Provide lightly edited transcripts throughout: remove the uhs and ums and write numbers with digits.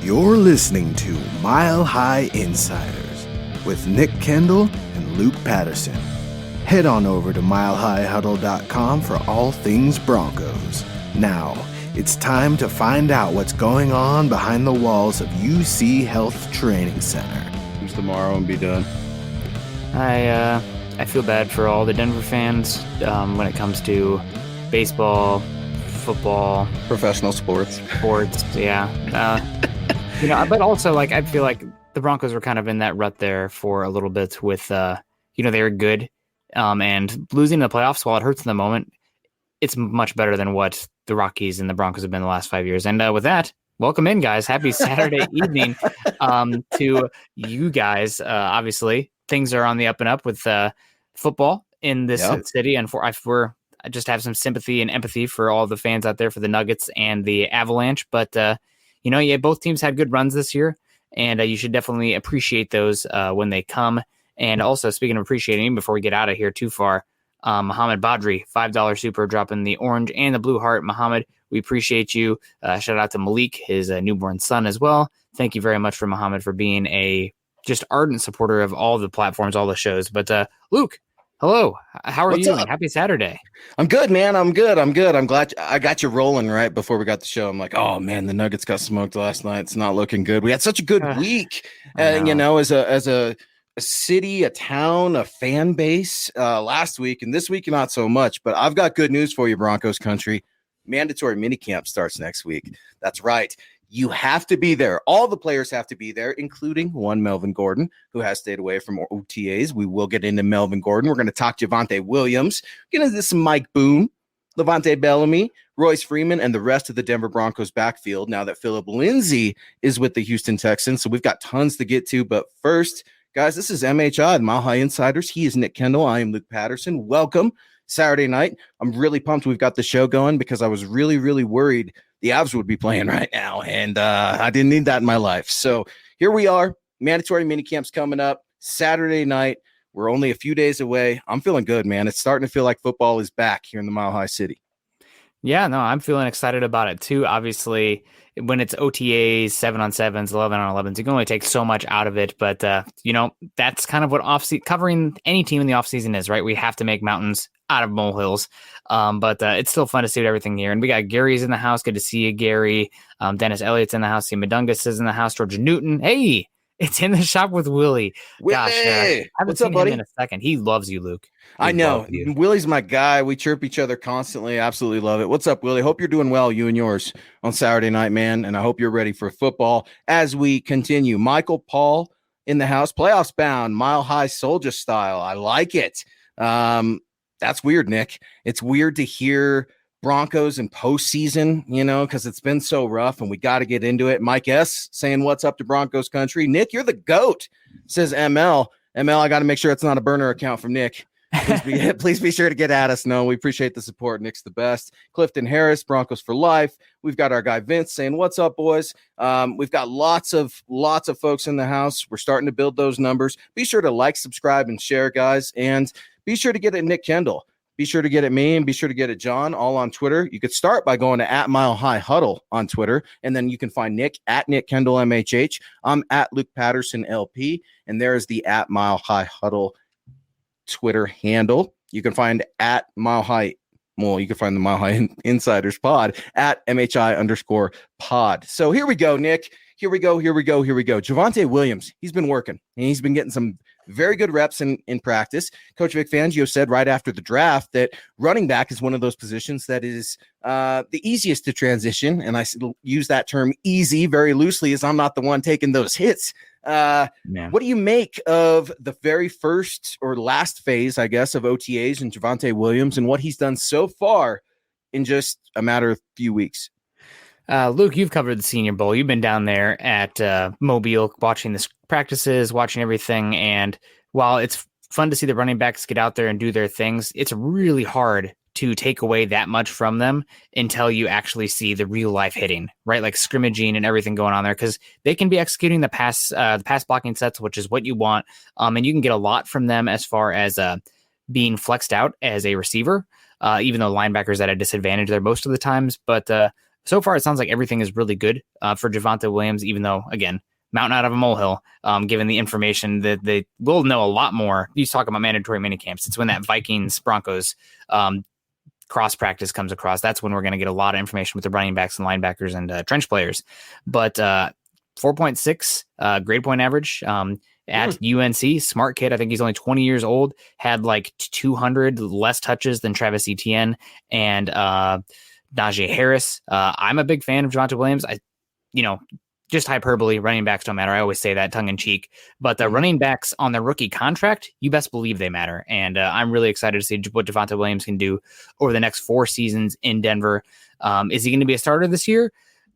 You're listening to Mile High Insiders with Nick Kendell and Luke Patterson. Head on over to milehighhuddle.com for all things Broncos. Now, it's time to find out what's going on behind the walls of UC Health Training Center. Comes tomorrow and be done. I feel bad for all the Denver fans when it comes to baseball, football, professional sports, yeah. But also, I feel like the Broncos were kind of in that rut there for a little bit with, they were good, and losing the playoffs, while it hurts in the moment, it's much better than what the Rockies and the Broncos have been the last 5 years. And with that, welcome in, guys. Happy Saturday evening to you guys. Obviously, things are on the up and up with football in this city, and I just have some sympathy and empathy for all the fans out there for the Nuggets and the Avalanche. But both teams had good runs this year, and you should definitely appreciate those when they come. And also, speaking of appreciating, before we get out of here too far, Mohammed Badri, $5 super, dropping the orange and the blue heart. Mohammed, we appreciate you. Shout out to Malik, his newborn son as well. Thank you very much for Mohammed for being a just ardent supporter of all the platforms, all the shows. But Luke, hello. How are you doing? Happy Saturday. I'm good, man. I'm good. I'm glad I got you rolling right before we got the show. I'm like, oh man, the Nuggets got smoked last night. It's not looking good. We had such a good week, as a city, a town, a fan base last week, and this week not so much. But I've got good news for you, Broncos country. Mandatory minicamp starts next week. That's right. You have to be there. All the players have to be there, including one Melvin Gordon, who has stayed away from OTAs. We will get into Melvin Gordon. We're going to talk Javonte Williams, get into some Mike Boone, Levante Bellamy, Royce Freeman, and the rest of the Denver Broncos backfield now that Phillip Lindsay is with the Houston Texans. So we've got tons to get to. But first, guys, this is MHI, the Mile High Insiders. He is Nick Kendell. I am Luke Patterson. Welcome. Saturday night. I'm really pumped we've got the show going because I was really, really worried the Avs would be playing right now, and I didn't need that in my life. So here we are. Mandatory minicamp's coming up Saturday night. We're only a few days away. I'm feeling good, man. It's starting to feel like football is back here in the Mile High City. Yeah, no, I'm feeling excited about it too. Obviously, when it's OTAs, 7-on-7s, 11-on-11s, you can only take so much out of it. But, that's kind of what covering any team in the offseason is, right? We have to make mountains out of molehills. But it's still fun to see everything here. And we got Gary's in the house. Good to see you, Gary. Dennis Elliott's in the house. Steve Madungus is in the house. George Newton. Hey, it's in the shop with Willie. Gosh, I haven't seen him in a second. He loves you, Luke. I know. Willie's my guy. We chirp each other constantly. Absolutely love it. What's up, Willie? Hope you're doing well, you and yours, on Saturday night, man. And I hope you're ready for football as we continue. Michael Paul in the house. Playoffs bound. Mile High Soldier style. I like it. That's weird, Nick. It's weird to hear Broncos in postseason, because it's been so rough, and we got to get into it. Mike S. saying, what's up to Broncos country? Nick, you're the GOAT, says ML. ML, I got to make sure it's not a burner account from Nick. Please be sure to get at us. No, we appreciate the support. Nick's the best. Clifton Harris, Broncos for life. We've got our guy Vince saying, what's up, boys? We've got lots of folks in the house. We're starting to build those numbers. Be sure to like, subscribe, and share, guys. And be sure to get at Nick Kendell. Be sure to get at me, and be sure to get at John, all on Twitter. You could start by going to @MileHighHuddle on Twitter, and then you can find Nick at Nick Kendell MHH. I'm at Luke Patterson LP, and there is the @MileHighHuddle Twitter handle. You can find you can find the Mile High Insiders pod at MHI_pod. So here we go, Nick. Here we go. Javonte Williams, he's been working, and he's been getting some very good reps in practice. Coach Vic Fangio said right after the draft that running back is one of those positions that is the easiest to transition. And I use that term easy very loosely, as I'm not the one taking those hits. What do you make of the very first or last phase, I guess, of OTAs and Javonte Williams and what he's done so far in just a matter of few weeks? Luke, you've covered the Senior Bowl. You've been down there at Mobile watching the practices, watching everything. And while it's fun to see the running backs get out there and do their things, it's really hard to take away that much from them until you actually see the real life hitting, right? Like scrimmaging and everything going on there, because they can be executing the pass blocking sets, which is what you want. And you can get a lot from them as far as being flexed out as a receiver, even though linebackers at a disadvantage there most of the times. But so far it sounds like everything is really good for Javonte Williams, even though, again, mountain out of a molehill, given the information that they will know a lot more. You talk about mandatory minicamps. It's when that Vikings-Broncos cross practice comes across. That's when we're going to get a lot of information with the running backs and linebackers and trench players. But 4.6 grade point average at UNC. Smart kid. I think he's only 20 years old. Had like 200 less touches than Travis Etienne and Najee Harris. I'm a big fan of Javonte Williams. Just hyperbole, running backs don't matter. I always say that tongue in cheek, but the running backs on their rookie contract, you best believe they matter. And I'm really excited to see what Javonte Williams can do over the next 4 seasons in Denver. Is he going to be a starter this year?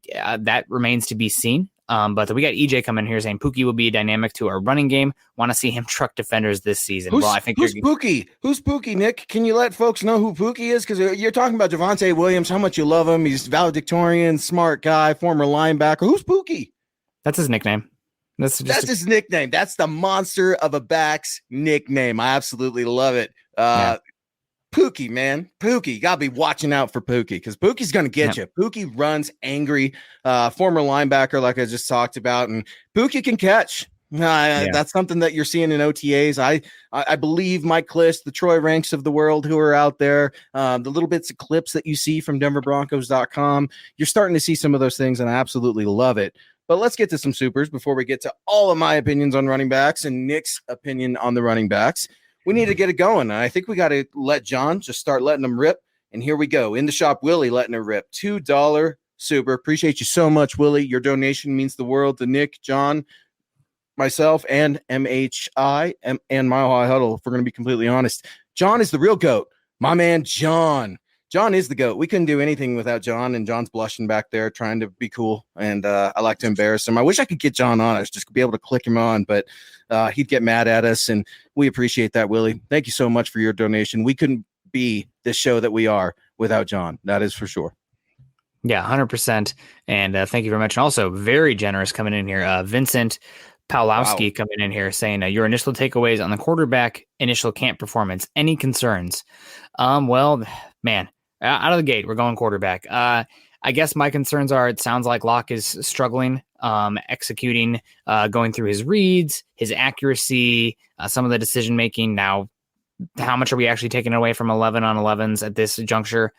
Yeah, that remains to be seen. But we got EJ coming here saying Pookie will be dynamic to our running game. Want to see him truck defenders this season. Who's Pookie? Who's Pookie, Nick? Can you let folks know who Pookie is? Because you're talking about Javonte Williams, how much you love him. He's valedictorian, smart guy, former linebacker. Who's Pookie? That's his nickname. That's his nickname. That's the monster of a back's nickname. I absolutely love it. Pookie, man. Pookie. You got to be watching out for Pookie because Pookie's going to get you. Pookie runs angry. Former linebacker, like I just talked about. And Pookie can catch. That's something that you're seeing in OTAs. I believe Mike Kliss, the Troy Ranks of the world who are out there, the little bits of clips that you see from DenverBroncos.com, you're starting to see some of those things, and I absolutely love it. But let's get to some supers before we get to all of my opinions on running backs and Nick's opinion on the running backs. We need to get it going. I think we got to let John just start letting them rip. And here we go. In the shop, Willie letting it rip. $2 super. Appreciate you so much, Willie. Your donation means the world to Nick, John, myself, and MHI and Mile High Huddle, if we're going to be completely honest. John is the real GOAT. My man, John. John is the GOAT. We couldn't do anything without John, and John's blushing back there trying to be cool, and I like to embarrass him. I wish I could get John on us, just to be able to click him on, but he'd get mad at us, and we appreciate that, Willie. Thank you so much for your donation. We couldn't be the show that we are without John. That is for sure. Yeah, 100%. And thank you very much. And also very generous coming in here. Vincent Pawlowski coming in here saying your initial takeaways on the quarterback initial camp performance. Any concerns? Well, man, out of the gate, we're going quarterback. I guess my concerns are it sounds like Locke is struggling executing, going through his reads, his accuracy, some of the decision making. Now, how much are we actually taking away from 11 on 11s at this juncture?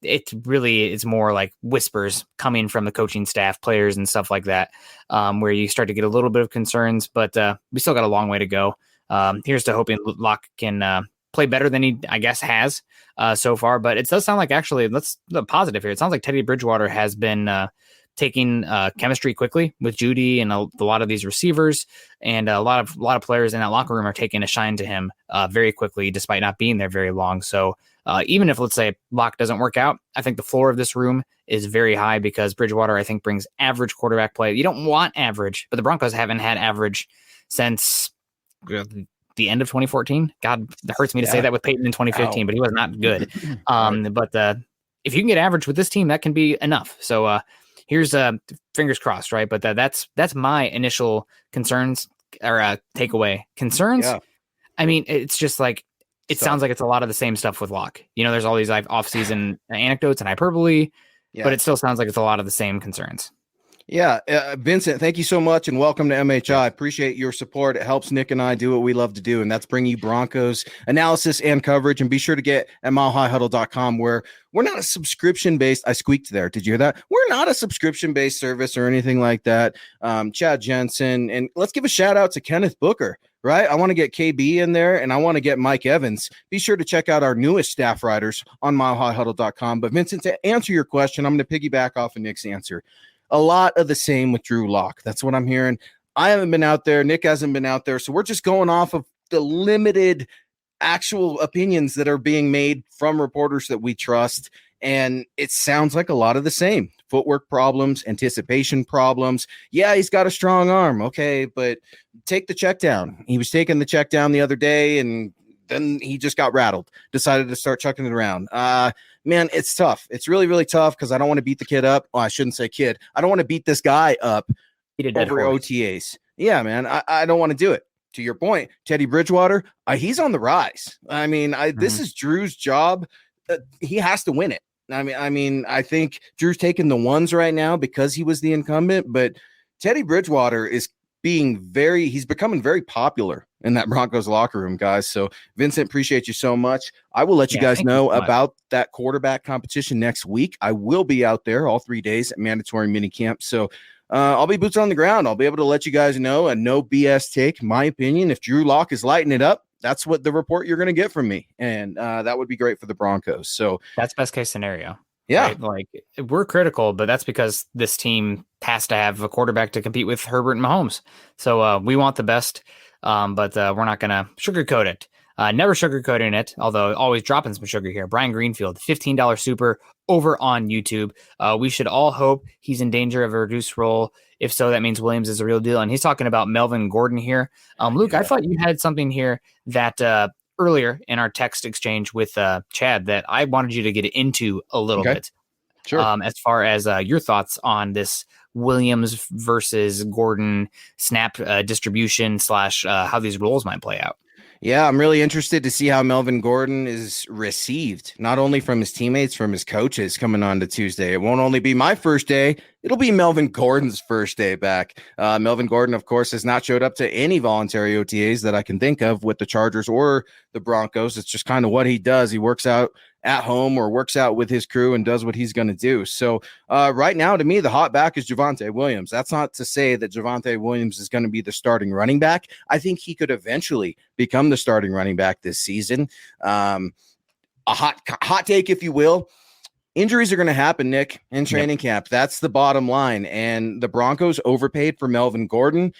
It's more like whispers coming from the coaching staff, players, and stuff like that, where you start to get a little bit of concerns, but we still got a long way to go. Here's to hoping Locke can play better than he, I guess, has so far. But it does sound like, actually, let's the positive here. It sounds like Teddy Bridgewater has been taking chemistry quickly with Judy and a lot of these receivers, and a lot of players in that locker room are taking a shine to him very quickly, despite not being there very long. So even if, let's say, Locke doesn't work out, I think the floor of this room is very high because Bridgewater, I think, brings average quarterback play. You don't want average, but the Broncos haven't had average since the end of 2014. God, it hurts me to say that with Peyton in 2015, but he was not good. But if you can get average with this team, that can be enough. So here's fingers crossed, right? But that's my initial concerns or takeaway. Concerns. Yeah. I mean, it's just like, it sounds like it's a lot of the same stuff with Locke. You know, there's all these like off-season anecdotes and hyperbole, but it still sounds like it's a lot of the same concerns. Yeah. Vincent, thank you so much. And welcome to MHI. Appreciate your support. It helps Nick and I do what we love to do. And that's bring you Broncos analysis and coverage. And be sure to get at milehighhuddle.com, where we're not a subscription-based. I squeaked there. Did you hear that? We're not a subscription-based service or anything like that. Chad Jensen. And let's give a shout out to Kenneth Booker. Right? I want to get KB in there, and I want to get Mike Evans. Be sure to check out our newest staff writers on milehighhuddle.com. But Vincent, to answer your question, I'm going to piggyback off of Nick's answer. A lot of the same with Drew Lock. That's what I'm hearing. I haven't been out there. Nick hasn't been out there. So we're just going off of the limited actual opinions that are being made from reporters that we trust. And it sounds like a lot of the same. Footwork problems, anticipation problems. Yeah, he's got a strong arm. Okay, but take the check down. He was taking the check down the other day, and then he just got rattled, decided to start chucking it around. Man, it's tough. It's really, really tough because I don't want to beat the kid up. Well, I shouldn't say kid. I don't want to beat this guy up over OTAs. Yeah, man, I don't want to do it. To your point, Teddy Bridgewater, he's on the rise. I mean, this is Drew's job. He has to win it. I think Drew's taking the ones right now because he was the incumbent, but Teddy Bridgewater he's becoming very popular in that Broncos locker room, guys. So Vincent, appreciate you so much. I will let you guys know about that quarterback competition next week. I will be out there all 3 days at mandatory minicamp. So I'll be boots on the ground. I'll be able to let you guys know a no BS take, my opinion. If Drew Lock is lighting it up, that's what the report you're going to get from me. And that would be great for the Broncos. So that's best case scenario. Yeah. Right? Like, we're critical, but that's because this team has to have a quarterback to compete with Herbert and Mahomes. So we want the best, but we're not going to sugarcoat it. Never sugarcoating it, although always dropping some sugar here. Brian Greenfield, $15 super over on YouTube. We should all hope he's in danger of a reduced role. If so, that means Williams is a real deal. And he's talking about Melvin Gordon here. Luke, I thought you had something here that earlier in our text exchange with Chad that I wanted you to get into a little bit. Sure. As far as your thoughts on this Williams versus Gordon snap distribution / how these roles might play out. Yeah, I'm really interested to see how Melvin Gordon is received, not only from his teammates, from his coaches coming on to Tuesday. It won't only be my first day. It'll be Melvin Gordon's first day back. Melvin Gordon, of course, has not showed up to any voluntary OTAs that I can think of with the Chargers or the Broncos. It's just kind of what he does. He works out at home or works out with his crew and does what he's going to do. So right now, to me, the hot back is Javonte Williams. That's not to say that Javonte Williams is going to be the starting running back. I think he could eventually become the starting running back this season. A hot take, if you will. Injuries are going to happen, Nick, in training camp. That's the bottom line. And the Broncos overpaid for Melvin Gordon.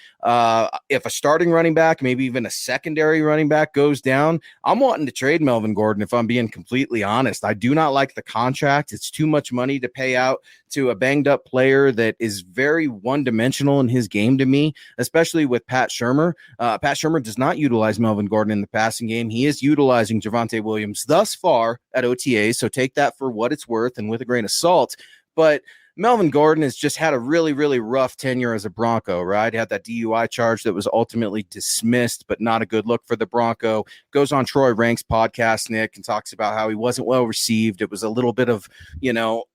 If a starting running back, maybe even a secondary running back goes down, I'm wanting to trade Melvin Gordon, if I'm being completely honest. I do not like the contract. It's too much money to pay out to a banged up player that is very one-dimensional in his game to me, especially with Pat Shurmur. Pat Shurmur does not utilize Melvin Gordon in the passing game. He is utilizing Javonte Williams thus far at OTA, so take that for what it's worth and with a grain of salt. But Melvin Gordon has just had a really, really rough tenure as a Bronco, right? He had that DUI charge that was ultimately dismissed, but not a good look for the Bronco. Goes on Troy Rank's podcast, Nick, and talks about how he wasn't well received. It was a little bit of,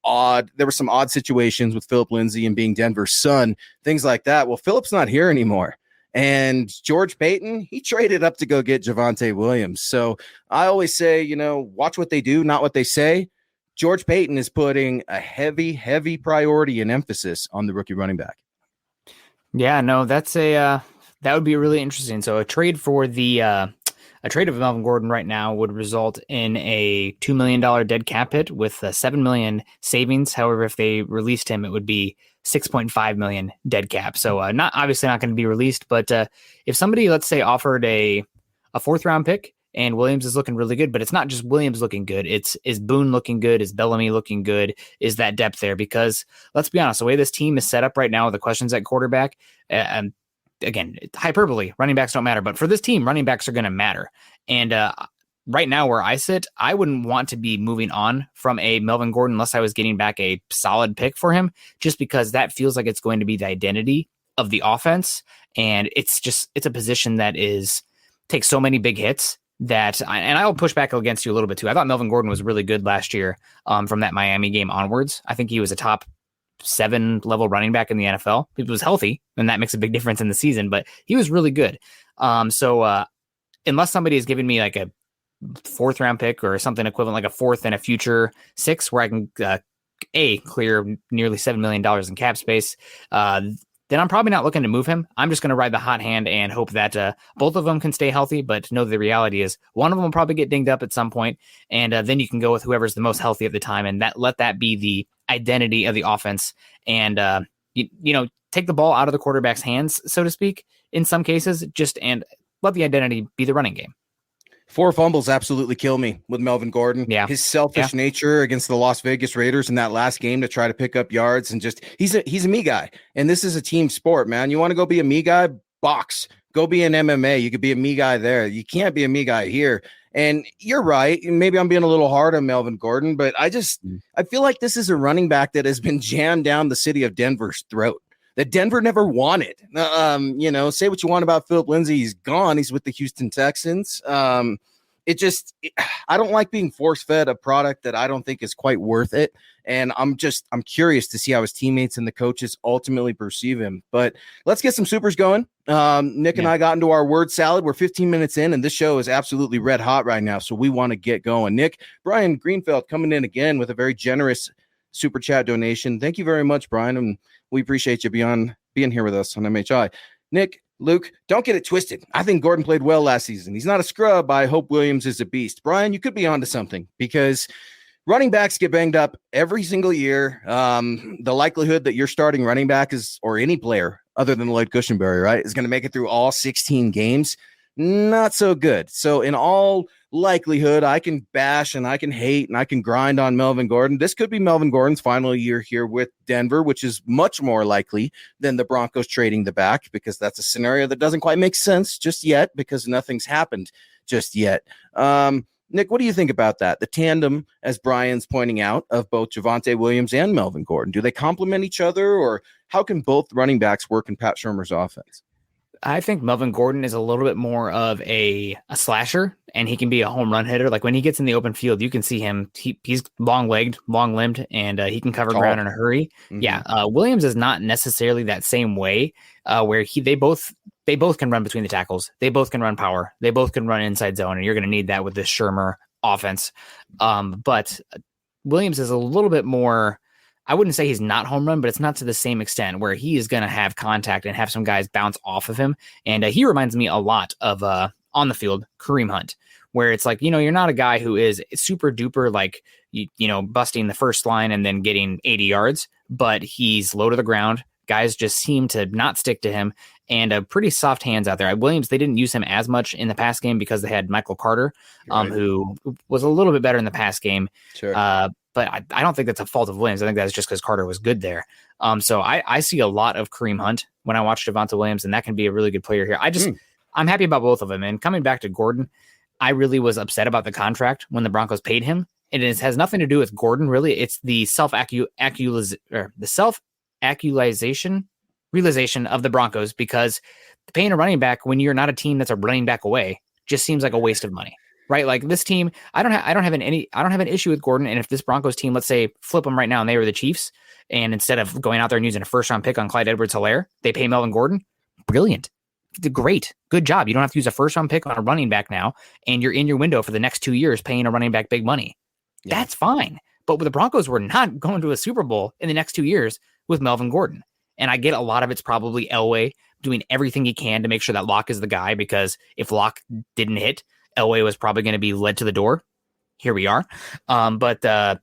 odd. There were some odd situations with Philip Lindsay and being Denver's son, things like that. Well, Philip's not here anymore. And George Payton, he traded up to go get Javonte Williams. So I always say, watch what they do, not what they say. George Payton is putting a heavy, heavy priority and emphasis on the rookie running back. Yeah, no, that would be really interesting. So a trade for a trade of Melvin Gordon right now would result in a $2 million dead cap hit with $7 million savings. However, if they released him, it would be $6.5 million dead cap. So obviously not going to be released, but if somebody, let's say, offered a 4th round pick, and Williams is looking really good, but it's not just Williams looking good. Is Boone looking good? Is Bellamy looking good? Is that depth there? Because let's be honest, the way this team is set up right now with the questions at quarterback, and again, hyperbole, running backs don't matter, but for this team, running backs are going to matter. And right now where I sit, I wouldn't want to be moving on from a Melvin Gordon unless I was getting back a solid pick for him, just because that feels like it's going to be the identity of the offense. And it's a position that takes so many big hits. And I'll push back against you a little bit too. I thought Melvin Gordon was really good last year from that Miami game onwards. I think he was a top 7 level running back in the NFL. He was healthy, and that makes a big difference in the season, but he was really good. So unless somebody is giving me like a 4th round pick or something equivalent, like a 4th and a future 6, where I can clear nearly $7 million in cap space, then I'm probably not looking to move him. I'm just going to ride the hot hand and hope that both of them can stay healthy. But know the reality is one of them will probably get dinged up at some point, and then you can go with whoever's the most healthy at the time, and let that be the identity of the offense. And take the ball out of the quarterback's hands, so to speak, in some cases, and let the identity be the running game. 4 fumbles absolutely kill me with Melvin Gordon. Yeah. His selfish nature against the Las Vegas Raiders in that last game to try to pick up yards, and he's a me guy. And this is a team sport, man. You want to go be a me guy? Box. Go be an MMA. You could be a me guy there. You can't be a me guy here. And you're right. Maybe I'm being a little hard on Melvin Gordon, but I feel like this is a running back that has been jammed down the city of Denver's throat, that Denver never wanted. Say what you want about Philip Lindsay. He's gone. He's with the Houston Texans. I don't like being force-fed a product that I don't think is quite worth it. And I'm curious to see how his teammates and the coaches ultimately perceive him. But let's get some supers going. Nick and I got into our word salad. We're 15 minutes in, and this show is absolutely red hot right now. So we want to get going. Nick, Brian Greenfeld coming in again with a very generous super chat donation. Thank you very much, Brian. And we appreciate you being here with us on MHI. Nick, Luke, don't get it twisted. I think Gordon played well last season. He's not a scrub. I hope Williams is a beast. Brian, you could be onto something because running backs get banged up every single year. The likelihood that your starting running back or any player other than Lloyd Cushenberry, right, is going to make it through all 16 games, not so good. So in all likelihood, I can bash and I can hate and I can grind on Melvin Gordon. This could be Melvin Gordon's final year here with Denver, which is much more likely than the Broncos trading the back, because that's a scenario that doesn't quite make sense just yet because nothing's happened just yet. Nick, what do you think about that? The tandem, as Brian's pointing out, of both Javonte Williams and Melvin Gordon. Do they complement each other, or how can both running backs work in Pat Shurmur's offense? I think Melvin Gordon is a little bit more of a slasher, and he can be a home run hitter. Like when he gets in the open field, you can see him. He's long-legged, long-limbed, and he can cover ground in a hurry. Mm-hmm. Yeah, Williams is not necessarily that same way, where they both can run between the tackles. They both can run power. They both can run inside zone, and you're going to need that with this Shurmur offense. But Williams is a little bit more. I wouldn't say he's not home run, but it's not to the same extent where he is going to have contact and have some guys bounce off of him. And he reminds me a lot of on the field Kareem Hunt, where it's like, you're not a guy who is super duper like, busting the first line and then getting 80 yards, but he's low to the ground. Guys just seem to not stick to him, and pretty soft hands out there. Williams, they didn't use him as much in the pass game because they had Michael Carter, who was a little bit better in the pass game. Sure. But I don't think that's a fault of Williams. I think that's just because Carter was good there. So I see a lot of Kareem Hunt when I watch Javonte Williams, and that can be a really good player here. I'm happy about both of them. And coming back to Gordon, I really was upset about the contract when the Broncos paid him. And it has nothing to do with Gordon, really. It's the realization of the Broncos, because paying a running back when you're not a team that's a running back away just seems like a waste of money. Right, like this team, I don't have an issue with Gordon. And if this Broncos team, let's say, flip them right now, and they were the Chiefs, and instead of going out there and using a first-round pick on Clyde Edwards-Helaire, they pay Melvin Gordon, brilliant, great, good job. You don't have to use a first-round pick on a running back now, and you're in your window for the next 2 years paying a running back big money. Yeah. That's fine. But with the Broncos, we're not going to a Super Bowl in the next 2 years with Melvin Gordon. And I get a lot of it's probably Elway doing everything he can to make sure that Locke is the guy, because if Locke didn't hit, Elway was probably going to be led to the door. Here we are. But they're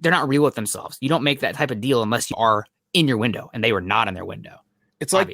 not real with themselves. You don't make that type of deal unless you are in your window, and they were not in their window. It's like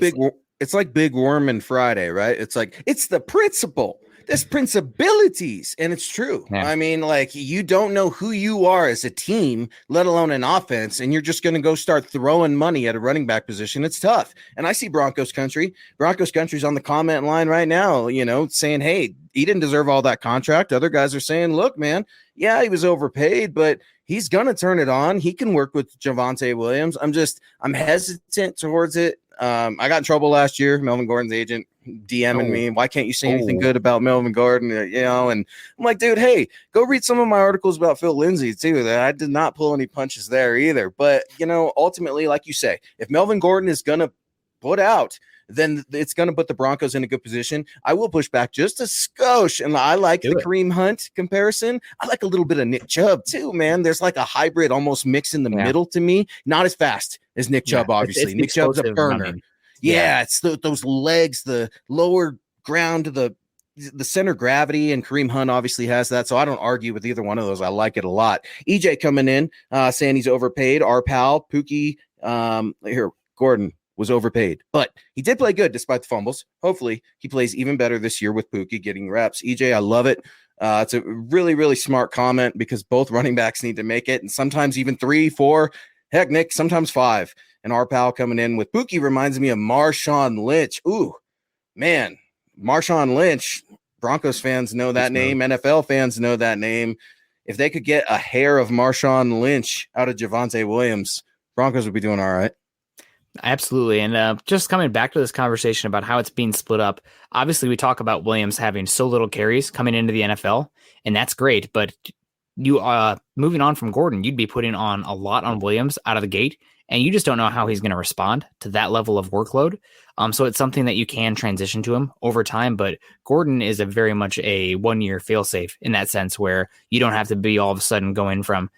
Big Worm and Friday, right? It's like, it's the principle. There's principalities, and it's true. Yeah. I mean, like, you don't know who you are as a team, let alone an offense, and you're just going to go start throwing money at a running back position. It's tough. And I see Broncos country. Broncos country's on the comment line right now, saying, hey, he didn't deserve all that contract. Other guys are saying, look, man, yeah, he was overpaid, but he's going to turn it on. He can work with Javonte Williams. I'm hesitant towards it. I got in trouble last year. Melvin Gordon's agent DMing me, why can't you say anything good about Melvin Gordon? And I'm like, dude, hey, go read some of my articles about Phil Lindsay too. That I did not pull any punches there either. But ultimately, like you say, if Melvin Gordon is gonna put out, then it's going to put the Broncos in a good position. I will push back just a skosh, and I like the Kareem Hunt comparison. I like a little bit of Nick Chubb too, man. There's like a hybrid almost mix in the middle to me. Not as fast as Nick Chubb, obviously. Nick Chubb's a burner. Running. Yeah, it's those legs, the lower ground to the center gravity, and Kareem Hunt obviously has that. So I don't argue with either one of those. I like it a lot. EJ coming in, saying he's overpaid. Our pal Pookie, Gordon was overpaid, but he did play good despite the fumbles. Hopefully he plays even better this year with Pookie getting reps. EJ, I love it. It's a really, really smart comment, because both running backs need to make it, and sometimes even 3, 4, heck, Nick, sometimes 5. And our pal coming in with Pookie reminds me of Marshawn Lynch. Ooh, man, Marshawn Lynch. Broncos fans know that name. NFL fans know that name. If they could get a hair of Marshawn Lynch out of Javonte Williams, Broncos would be doing all right. Absolutely. And just coming back to this conversation about how it's being split up, obviously we talk about Williams having so little carries coming into the NFL, and that's great. But you moving on from Gordon, you'd be putting on a lot on Williams out of the gate, and you just don't know how he's going to respond to that level of workload. So it's something that you can transition to him over time. But Gordon is a very much a 1-year failsafe in that sense, where you don't have to be all of a sudden going from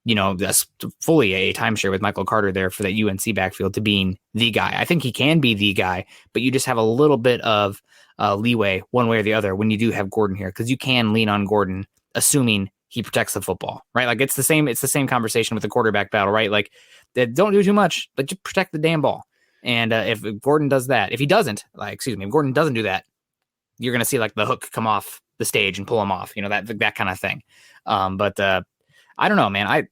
that's fully a timeshare with Michael Carter there for that UNC backfield to being the guy. I think he can be the guy, but you just have a little bit of leeway one way or the other when you do have Gordon here, because you can lean on Gordon, assuming he protects the football, right? Like it's the same conversation with the quarterback battle, right? Like don't do too much, but just protect the damn ball. And if Gordon does that, if Gordon doesn't do that, you're going to see like the hook come off the stage and pull him off, that kind of thing. But I don't know, man. I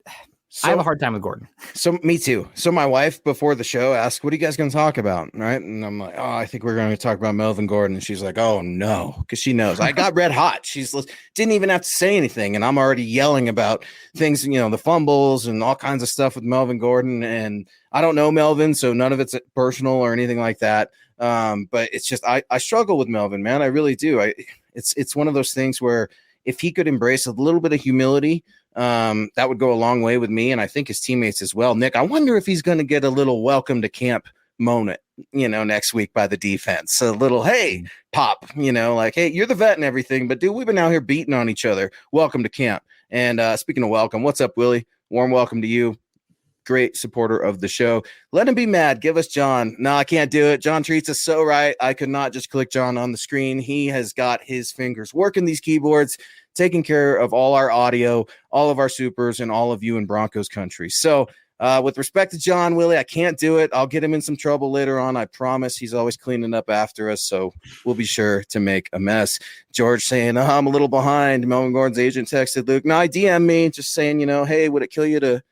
have a hard time with Gordon. So me too. So my wife before the show asked, "What are you guys going to talk about?" Right, and I'm like, "Oh, I think we're going to talk about Melvin Gordon." And she's like, "Oh no," because she knows I got red hot. She's didn't even have to say anything, and I'm already yelling about things, the fumbles and all kinds of stuff with Melvin Gordon. And I don't know Melvin, so none of it's personal or anything like that. But it's just I struggle with Melvin, man. I really do. It's one of those things where if he could embrace a little bit of humility, that would go a long way with me, and I think his teammates as well. Nick, I wonder if he's going to get a little welcome to camp moment, next week by the defense. A little, hey, pop, like, hey, you're the vet and everything, but dude, we've been out here beating on each other. Welcome to camp. And speaking of welcome, what's up, Willie? Warm welcome to you. Great supporter of the show. Let him be mad. Give us John. No, I can't do it. John treats us so right. I could not just click John on the screen. He has got his fingers working these keyboards, taking care of all our audio, all of our supers, and all of you in Broncos country. So with respect to John, Willie, I can't do it. I'll get him in some trouble later on. I promise. He's always cleaning up after us, so we'll be sure to make a mess. George saying, I'm a little behind. Melvin Gordon's agent texted Luke. No, I DM me just saying, hey, would it kill you to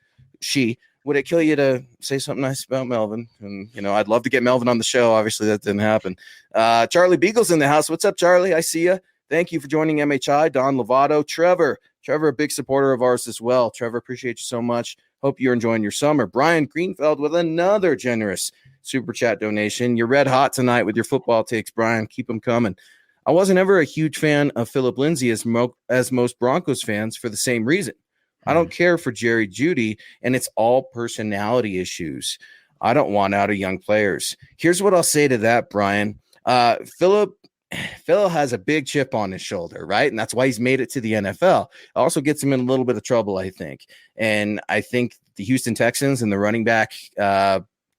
say something nice about Melvin? And, I'd love to get Melvin on the show. Obviously, that didn't happen. Charlie Beagle's in the house. What's up, Charlie? I see you. Thank you for joining MHI. Don Lovato. Trevor, a big supporter of ours as well. Trevor, appreciate you so much. Hope you're enjoying your summer. Brian Greenfeld with another generous super chat donation. You're red hot tonight with your football takes, Brian. Keep them coming. I wasn't ever a huge fan of Philip Lindsay as most Broncos fans for the same reason. I don't care for Jerry Jeudy, and it's all personality issues. I don't want out of young players. Here's what I'll say to that, Brian. Phil has a big chip on his shoulder, right? And that's why he's made it to the NFL. It also gets him in a little bit of trouble, I think. And I think the Houston Texans and the running back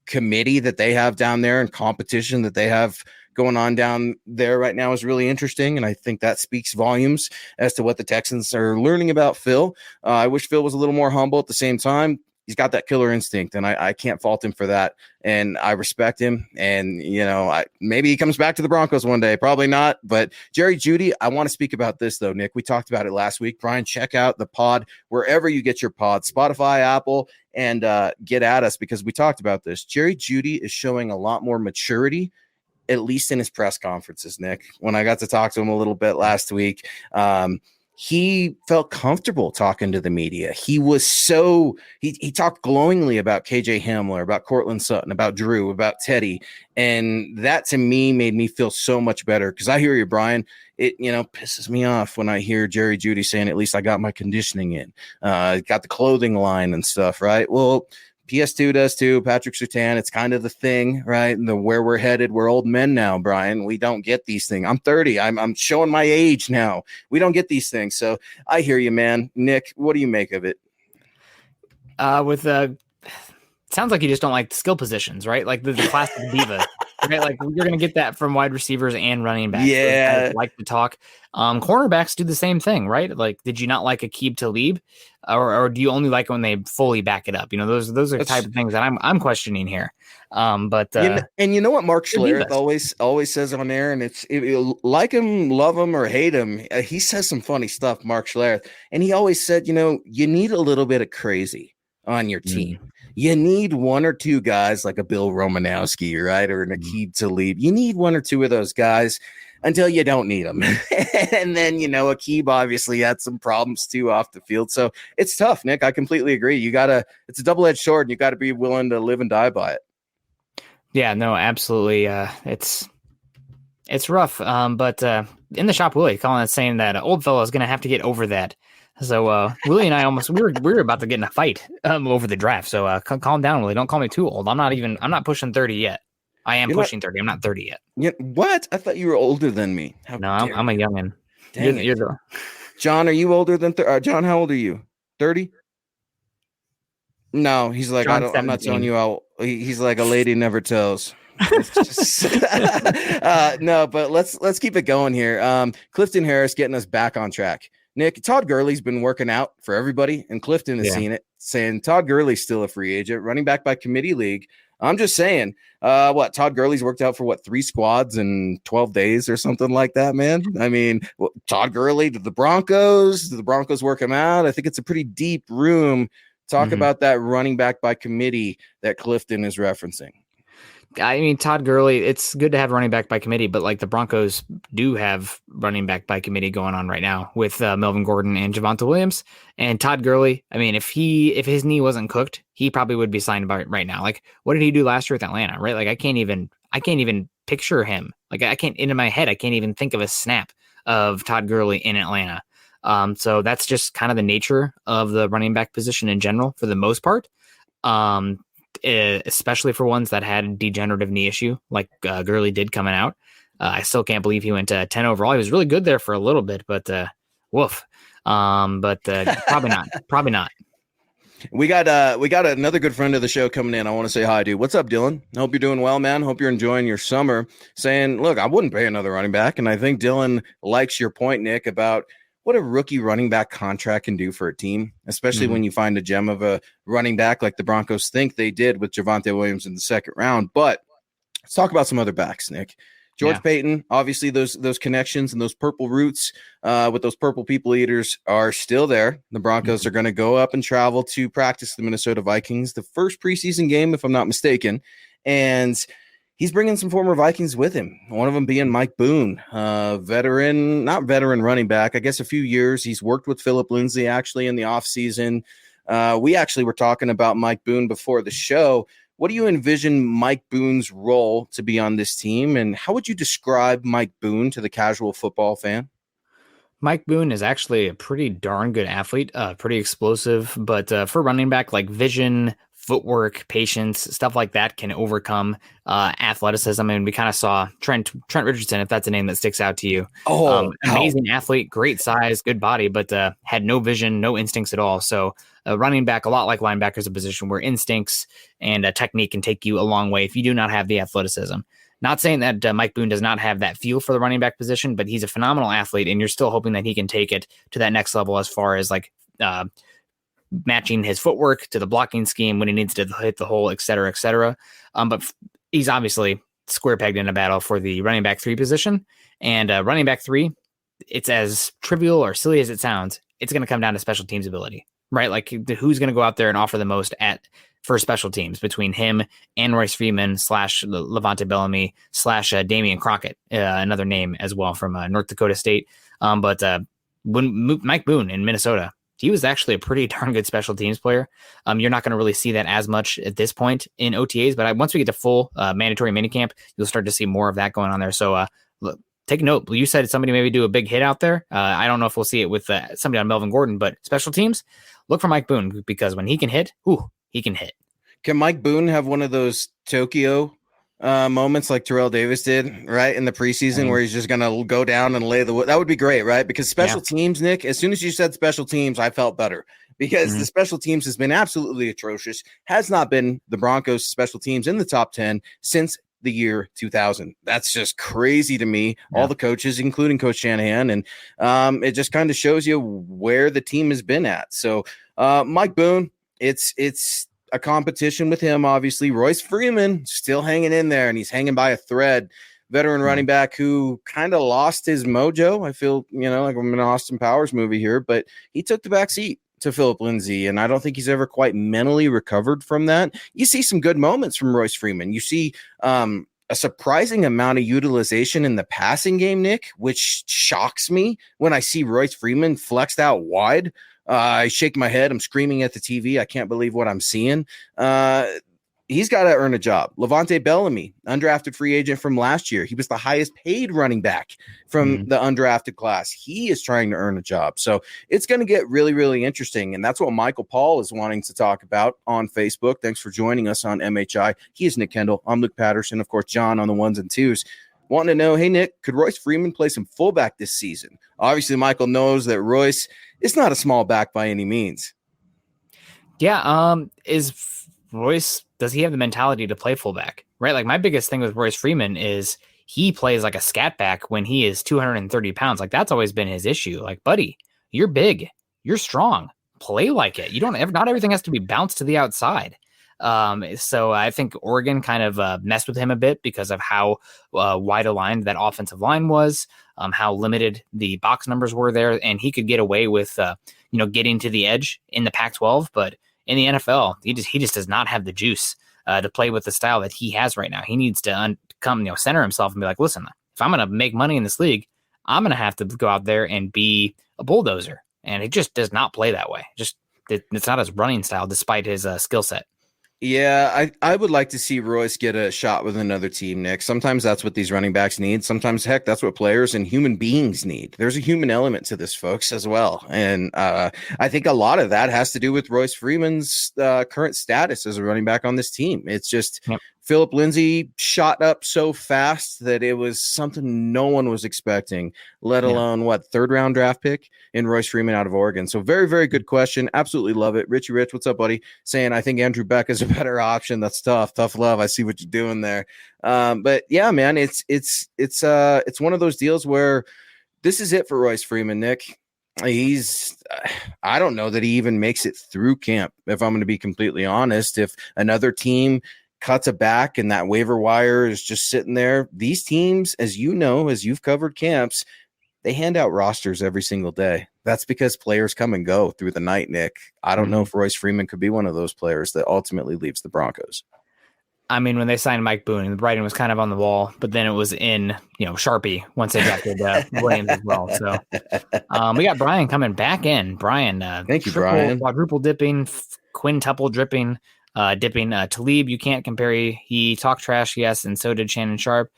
committee that they have down there and competition that they have going on down there right now is really interesting, and I think that speaks volumes as to what the Texans are learning about Phil. I wish Phil was a little more humble. At the same time, he's got that killer instinct, and I can't fault him for that, and I respect him. And maybe he comes back to the Broncos one day, probably not. But Jerry Jeudy, I want to speak about this though, Nick. We talked about it last week. Brian, check out the pod wherever you get your pod, Spotify, Apple, and get at us, because we talked about this. Jerry Jeudy is showing a lot more maturity, at least in his press conferences, Nick. When I got to talk to him a little bit last week, he felt comfortable talking to the media. He was he talked glowingly about KJ Hamler, about Cortland Sutton, about Drew, about Teddy. And that to me made me feel so much better, because I hear you, Brian. It, pisses me off when I hear Jerry Jeudy saying, at least I got my conditioning in, got the clothing line and stuff, right? Well, PS2 does too. Patrick Surtain, it's kind of the thing, right? And where we're headed, we're old men now, Brian. We don't get these things. I'm 30. I'm showing my age now. We don't get these things. So I hear you, man. Nick, what do you make of it? Sounds like you just don't like the skill positions, right? Like the classic diva, right? Like you're going to get that from wide receivers and running backs. Yeah. Like to talk. Cornerbacks do the same thing, right? Like, did you not like Aqib Talib, or do you only like when they fully back it up? Those are the type of things that I'm questioning here. But and you know what Mark Schlereth always says on air, and it's like him, love him, or hate him. He says some funny stuff, Mark Schlereth, and he always said, you need a little bit of crazy on your team. You need one or two guys like a Bill Romanowski, right? Or an Aqib Talib. You need one or two of those guys until you don't need them. And then, Aqib obviously had some problems too off the field. So it's tough, Nick. I completely agree. It's a double-edged sword, and you got to be willing to live and die by it. Yeah, no, absolutely. It's rough. But in the shop, Willie calling it saying that old fellow is going to have to get over that. So Willie and I we were about to get in a fight over the draft. So calm down, Willie. Don't call me too old. I'm not pushing 30 yet. I am pushing 30. I'm not 30 yet. Yeah, what? I thought you were older than me. I'm a youngin. John, are you older than John? How old are you? 30? No, he's like, I'm not telling you how. He's like, a lady never tells. No, but let's keep it going here. Clifton Harris getting us back on track. Nick, Todd Gurley's been working out for everybody, and Clifton has seen it, saying Todd Gurley's still a free agent, running back by committee league. I'm just saying, Todd Gurley's worked out for 3 squads in 12 days or something like that, man. I mean, Todd Gurley to the Broncos. Did the Broncos work him out? I think it's a pretty deep room. Talk about that running back by committee that Clifton is referencing. I mean, Todd Gurley, it's good to have running back by committee, but like the Broncos do have running back by committee going on right now with Melvin Gordon and Javonte Williams. And Todd Gurley, I mean, if his knee wasn't cooked, he probably would be signed by right now. Like, what did he do last year with Atlanta, right? Like, I can't even picture him. Like, in my head, I can't even think of a snap of Todd Gurley in Atlanta. So that's just kind of the nature of the running back position in general for the most part. Especially for ones that had a degenerative knee issue like Gurley did coming out. I still can't believe he went to 10 overall. He was really good there for a little bit, but woof. But probably not. We got another good friend of the show coming in. I want to say hi, dude. What's up, Dylan? Hope you're doing well, man. Hope you're enjoying your summer. Saying, look, I wouldn't pay another running back. And I think Dylan likes your point, Nick, about what a rookie running back contract can do for a team, especially when you find a gem of a running back like the Broncos think they did with Javonte Williams in the second round. But let's talk about some other backs, Nick. George Payton, obviously those connections and those purple roots with those purple people eaters are still there. The Broncos are going to go up and travel to practice the Minnesota Vikings, the first preseason game, if I'm not mistaken. And he's bringing some former Vikings with him, one of them being Mike Boone, not veteran running back, I guess a few years. He's worked with Phillip Lindsay actually in the offseason. We actually were talking about Mike Boone before the show. What do you envision Mike Boone's role to be on this team, and how would you describe Mike Boone to the casual football fan? Mike Boone is actually a pretty darn good athlete, pretty explosive, but for running back, like vision, footwork, patience, stuff like that can overcome athleticism. I mean, we kind of saw Trent Richardson, if that's a name that sticks out to you. Amazing athlete, great size, good body, but had no vision, no instincts at all. So running back, a lot like linebacker, is a position where instincts and technique can take you a long way if you do not have the athleticism. Not saying that Mike Boone does not have that feel for the running back position, but he's a phenomenal athlete, and you're still hoping that he can take it to that next level as far as like matching his footwork to the blocking scheme when he needs to hit the hole, et cetera, et cetera. But he's obviously square pegged in a battle for the running back 3 position. And running back 3, it's as trivial or silly as it sounds. It's going to come down to special teams ability, right? Like who's going to go out there and offer the most for special teams between him and Royce Freeman / Levante Bellamy / Damian Crockett, another name as well from North Dakota State. But when Mike Boone in Minnesota, he was actually a pretty darn good special teams player. You're not going to really see that as much at this point in OTAs, but once we get to full mandatory minicamp, you'll start to see more of that going on there. So look, take a note. You said somebody maybe do a big hit out there. I don't know if we'll see it with somebody on Melvin Gordon, but special teams, look for Mike Boone, because when he can hit, he can hit. Can Mike Boone have one of those Tokyo moments like Terrell Davis did, right, in the preseason, where he's just going to go down and lay the wood? That would be great, right? Because special teams, Nick, as soon as you said special teams, I felt better, because the special teams has been absolutely atrocious, has not been the Broncos' special teams in the top 10 since the year 2000. That's just crazy to me. All the coaches, including Coach Shanahan, and it just kind of shows you where the team has been at. So Mike Boone, it's a competition with him, obviously. Royce Freeman still hanging in there, and he's hanging by a thread. Veteran running back who kind of lost his mojo. I feel, like I'm in an Austin Powers movie here, but he took the back seat. to Philip Lindsay, and I don't think he's ever quite mentally recovered from that. You see some good moments from Royce Freeman. You see a surprising amount of utilization in the passing game, Nick, which shocks me when I see Royce Freeman flexed out wide. I shake my head. I'm screaming at the TV. I can't believe what I'm seeing. He's got to earn a job. Levante Bellamy, undrafted free agent from last year. He was the highest paid running back from the undrafted class. He is trying to earn a job. So it's going to get really, really interesting. And that's what Michael Paul is wanting to talk about on Facebook. Thanks for joining us on MHI. He is Nick Kendell. I'm Luke Patterson. Of course, John on the ones and twos. Wanting to know, hey, Nick, could Royce Freeman play some fullback this season? Obviously, Michael knows that Royce is not a small back by any means. Yeah. Royce, does he have the mentality to play fullback? Right. Like my biggest thing with Royce Freeman is he plays like a scat back when he is 230 pounds. Like that's always been his issue. Like, buddy, you're big, you're strong, play like it. You don't ever, not everything has to be bounced to the outside. So I think Oregon kind of messed with him a bit because of how wide aligned that offensive line was, how limited the box numbers were there. And he could get away with, getting to the edge in the Pac-12, but in the NFL, he just does not have the juice to play with the style that he has right now. He needs to center himself and be like, listen, if I'm going to make money in this league, I'm going to have to go out there and be a bulldozer. And he just does not play that way. It's not his running style, despite his skill set. Yeah, I would like to see Royce get a shot with another team, Nick. Sometimes that's what these running backs need. Sometimes, heck, that's what players and human beings need. There's a human element to this, folks, as well. And I think a lot of that has to do with Royce Freeman's current status as a running back on this team. It's just Philip Lindsay shot up so fast that it was something no one was expecting, let alone third-round draft pick in Royce Freeman out of Oregon. So very, very good question. Absolutely love it. Richie Rich, what's up, buddy? Saying, I think Andrew Beck is a better option. That's tough love. I see what you're doing there. But yeah, man, it's one of those deals where this is it for Royce Freeman, Nick. I don't know that he even makes it through camp, if I'm going to be completely honest. If another team cuts a back and that waiver wire is just sitting there, these teams, as you know, as you've covered camps, they hand out rosters every single day. That's because players come and go through the night, Nick. I don't know if Royce Freeman could be one of those players that ultimately leaves the Broncos. I mean, when they signed Mike Boone, the writing was kind of on the wall, but then it was in, Sharpie once they drafted Williams as well. So we got Brian coming back in. Brian, thank you, Brian. Quadruple dipping, quintuple dipping. Talib, you can't compare. He talked trash, yes, and so did Shannon Sharp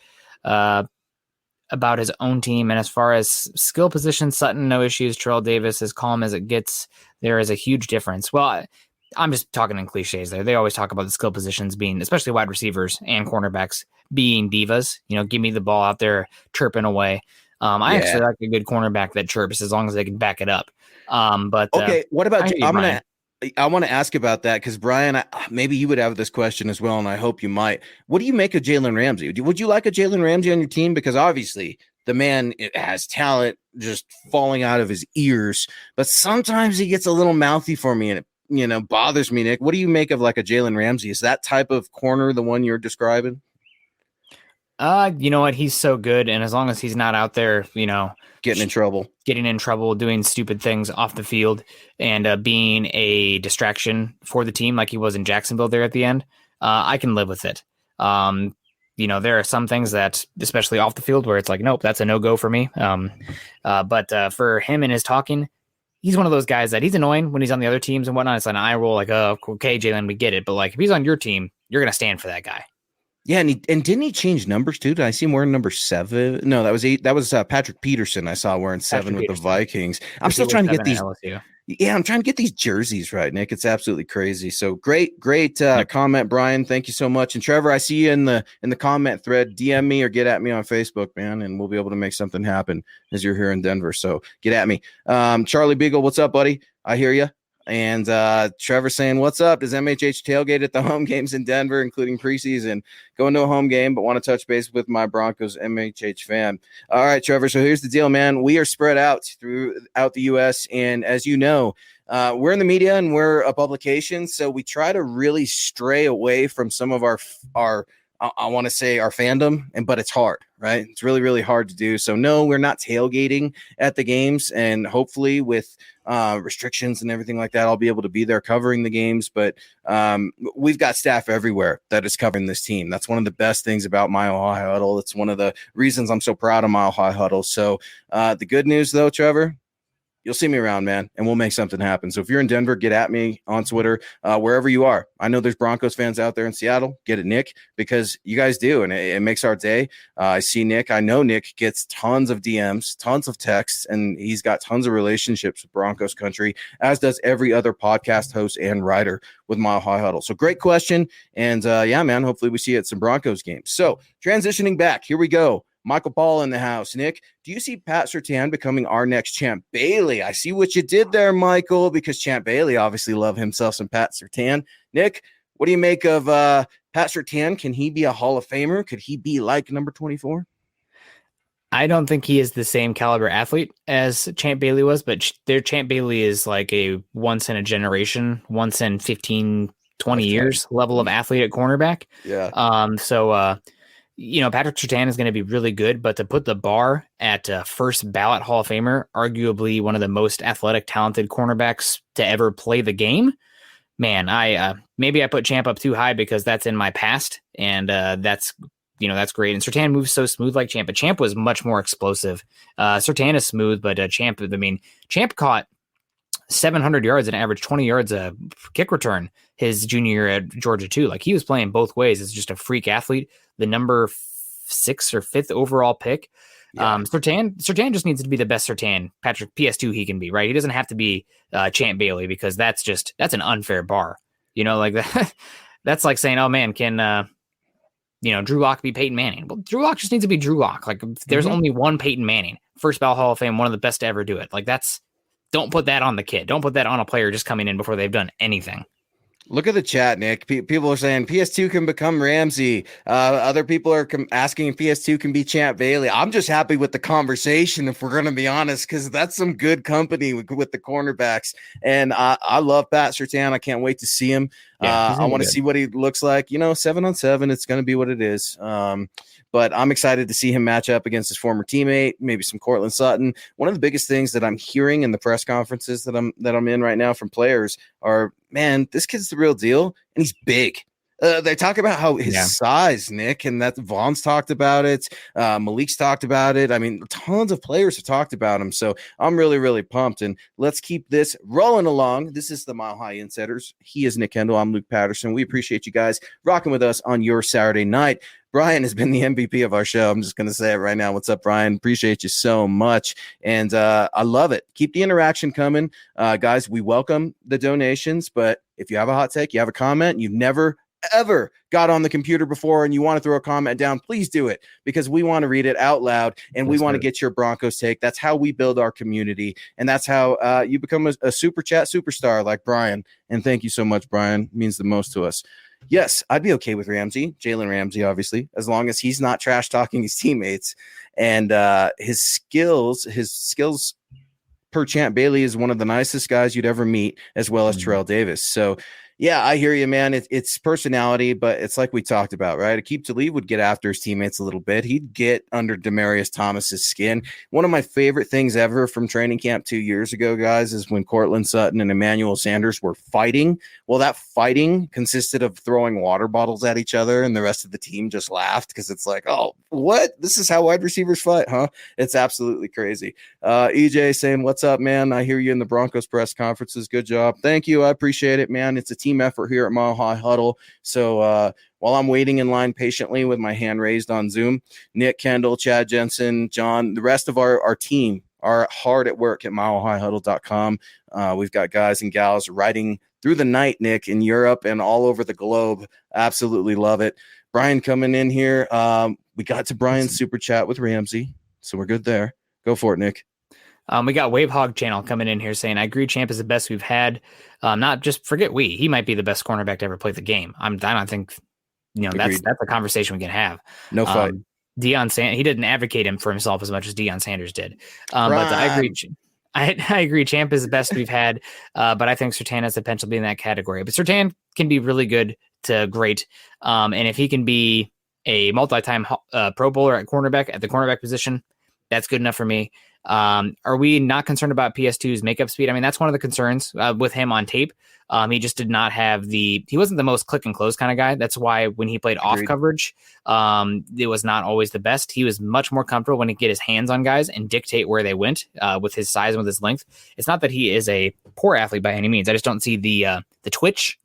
about his own team. And as far as skill position, Sutton, no issues. Terrell Davis, as calm as it gets. There is a huge difference. Well, I'm just talking in cliches there. They always talk about the skill positions being, especially wide receivers and cornerbacks, being divas. Give me the ball out there chirping away. I actually like a good cornerback that chirps as long as they can back it up. But okay, what about I want to ask about that because, Brian, maybe you would have this question as well, and I hope you might. What do you make of Jalen Ramsay? Would you like a Jalen Ramsay on your team? Because obviously the man has talent just falling out of his ears, but sometimes he gets a little mouthy for me, and it bothers me, Nick. What do you make of like a Jalen Ramsay? Is that type of corner the one you're describing? You know what? He's so good, and as long as he's not out there, getting in trouble, doing stupid things off the field, and being a distraction for the team like he was in Jacksonville there at the end, I can live with it. There are some things that, especially off the field, where it's like, nope, that's a no-go for me. But for him and his talking, he's one of those guys that he's annoying when he's on the other teams and whatnot. It's like an eye roll, like, oh, okay, Jalen, we get it. But like, if he's on your team, you're going to stand for that guy. Yeah, and didn't he change numbers too? Did I see him wearing number 7? No, that was 8. That was Patrick Peterson. I saw wearing 7 with the Vikings. I'm still trying to get these. Yeah, I'm trying to get these jerseys right, Nick. It's absolutely crazy. So great comment, Brian. Thank you so much. And Trevor, I see you in the comment thread. DM me or get at me on Facebook, man, and we'll be able to make something happen as you're here in Denver. So get at me. Charlie Beagle, what's up, buddy? I hear you. And Trevor saying, what's up? Does MHH tailgate at the home games in Denver, including preseason? Going to a home game, but want to touch base with my Broncos MHH fan. All right, Trevor. So here's the deal, man. We are spread out throughout the U.S. And as you know, we're in the media and we're a publication. So we try to really stray away from some of our I want to say our fandom, but it's hard, right? It's really, really hard to do. So no, we're not tailgating at the games, and hopefully with restrictions and everything like that, I'll be able to be there covering the games. But we've got staff everywhere that is covering this team. That's one of the best things about Mile High Huddle. It's one of the reasons I'm so proud of Mile High Huddle. So the good news though, Trevor, you'll see me around, man, and we'll make something happen. So if you're in Denver, get at me on Twitter, wherever you are. I know there's Broncos fans out there in Seattle. Get at Nick, because you guys do, and it makes our day. I see Nick. I know Nick gets tons of DMs, tons of texts, and he's got tons of relationships with Broncos country, as does every other podcast host and writer with Mile High Huddle. So great question. And yeah, man, hopefully we see you at some Broncos games. So transitioning back, here we go. Michael Paul in the house. Nick, do you see Pat Surtain becoming our next Champ Bailey? I see what you did there, Michael, because Champ Bailey obviously loved himself some Pat Surtain. Nick, what do you make of Pat Surtain? Can he be a Hall of Famer? Could he be like number 24? I don't think he is the same caliber athlete as Champ Bailey was, but their Champ Bailey is like a once in a generation, once in 15, 20 years level of athlete at cornerback. Yeah. So Patrick Surtain is going to be really good, but to put the bar at first ballot Hall of Famer, arguably one of the most athletic, talented cornerbacks to ever play the game, man, maybe I put Champ up too high because that's in my past, and that's great. And Surtain moves so smooth like Champ, but Champ was much more explosive. Surtain is smooth, but Champ caught 700 yards and averaged 20 yards a kick return his junior year at Georgia too. Like, he was playing both ways. It's just a freak athlete. The number 6 or 5th overall pick. Yeah. Surtain just needs to be the best Surtain Patrick PS2 he can be, right? He doesn't have to be Champ Bailey, because that's an unfair bar. Like that. That's like saying, oh man, can Drew Lock be Peyton Manning? Well, Drew Lock just needs to be Drew Lock. Like, there's only one Peyton Manning, first ballot Hall of Fame, one of the best to ever do it. Like, don't put that on the kid. Don't put that on a player just coming in before they've done anything. Look at the chat, Nick. People are saying PS2 can become Ramsay. Other people are asking if PS2 can be Champ Bailey. I'm just happy with the conversation, if we're going to be honest, because that's some good company with the cornerbacks. And I love Pat Surtain. I can't wait to see him. Yeah, I want to see what he looks like. 7-on-7, it's going to be what it is. But I'm excited to see him match up against his former teammate, maybe some Cortland Sutton. One of the biggest things that I'm hearing in the press conferences that I'm in right now from players are, man, this kid's the real deal, and he's big. They talk about how his size, Nick, and that Vaughn's talked about it. Malik's talked about it. I mean, tons of players have talked about him. So I'm really, really pumped. And let's keep this rolling along. This is the Mile High Insiders. He is Nick Kendell. I'm Luke Patterson. We appreciate you guys rocking with us on your Saturday night. Brian has been the MVP of our show. I'm just going to say it right now. What's up, Brian? Appreciate you so much. And I love it. Keep the interaction coming. Guys, we welcome the donations. But if you have a hot take, you have a comment, you've never ever got on the computer before and you want to throw a comment down, please do it, because we want to read it out loud and we want to get your Broncos take. That's how we build our community, and that's how you become a super chat superstar like Brian. And thank you so much, Brian. It means the most to us. Yes, I'd be okay with Ramsay, Jalen Ramsay, obviously, as long as he's not trash talking his teammates. And his skills per Champ Bailey is one of the nicest guys you'd ever meet, as well as Terrell Davis. So yeah, I hear you, man. It's personality, but it's like we talked about, right? Akeem Talib would get after his teammates a little bit. He'd get under Demaryius Thomas's skin. One of my favorite things ever from training camp 2 years ago, guys, is when Cortland Sutton and Emmanuel Sanders were fighting. Well, that fighting consisted of throwing water bottles at each other, and the rest of the team just laughed because it's like, oh, what? This is how wide receivers fight, huh? It's absolutely crazy. EJ saying, what's up, man? I hear you in the Broncos press conferences. Good job. Thank you. I appreciate it, man. It's a team effort here at Mile High Huddle. So while I'm waiting in line patiently with my hand raised on Zoom, Nick Kendell, Chad Jensen, John, the rest of our team are hard at work at milehighhuddle.com. We've got guys and gals writing through the night, Nick, in Europe and all over the globe. Absolutely love it. Brian coming in here. We got to Brian's super chat with Ramsay, so we're good there. Go for it, Nick. We got Wave Hog Channel coming in here saying, I agree Champ is the best we've had. Not just forget he might be the best cornerback to ever play the game. I don't think, that's a conversation we can have. No fight. Deion Sanders, he didn't advocate him for himself as much as Deion Sanders did. But I agree. I agree. Champ is the best we've had. But I think Surtain has the potential to be in that category. But Surtain can be really good to great. And if he can be a multi-time Pro Bowler at cornerback at the cornerback position. That's good enough for me. Are we not concerned about PS2's makeup speed? I mean, that's one of the concerns with him on tape. He just did not have he wasn't the most click and close kind of guy. That's why when he played off coverage, it was not always the best. He was much more comfortable when he get his hands on guys and dictate where they went with his size and with his length. It's not that he is a poor athlete by any means. I just don't see the twitch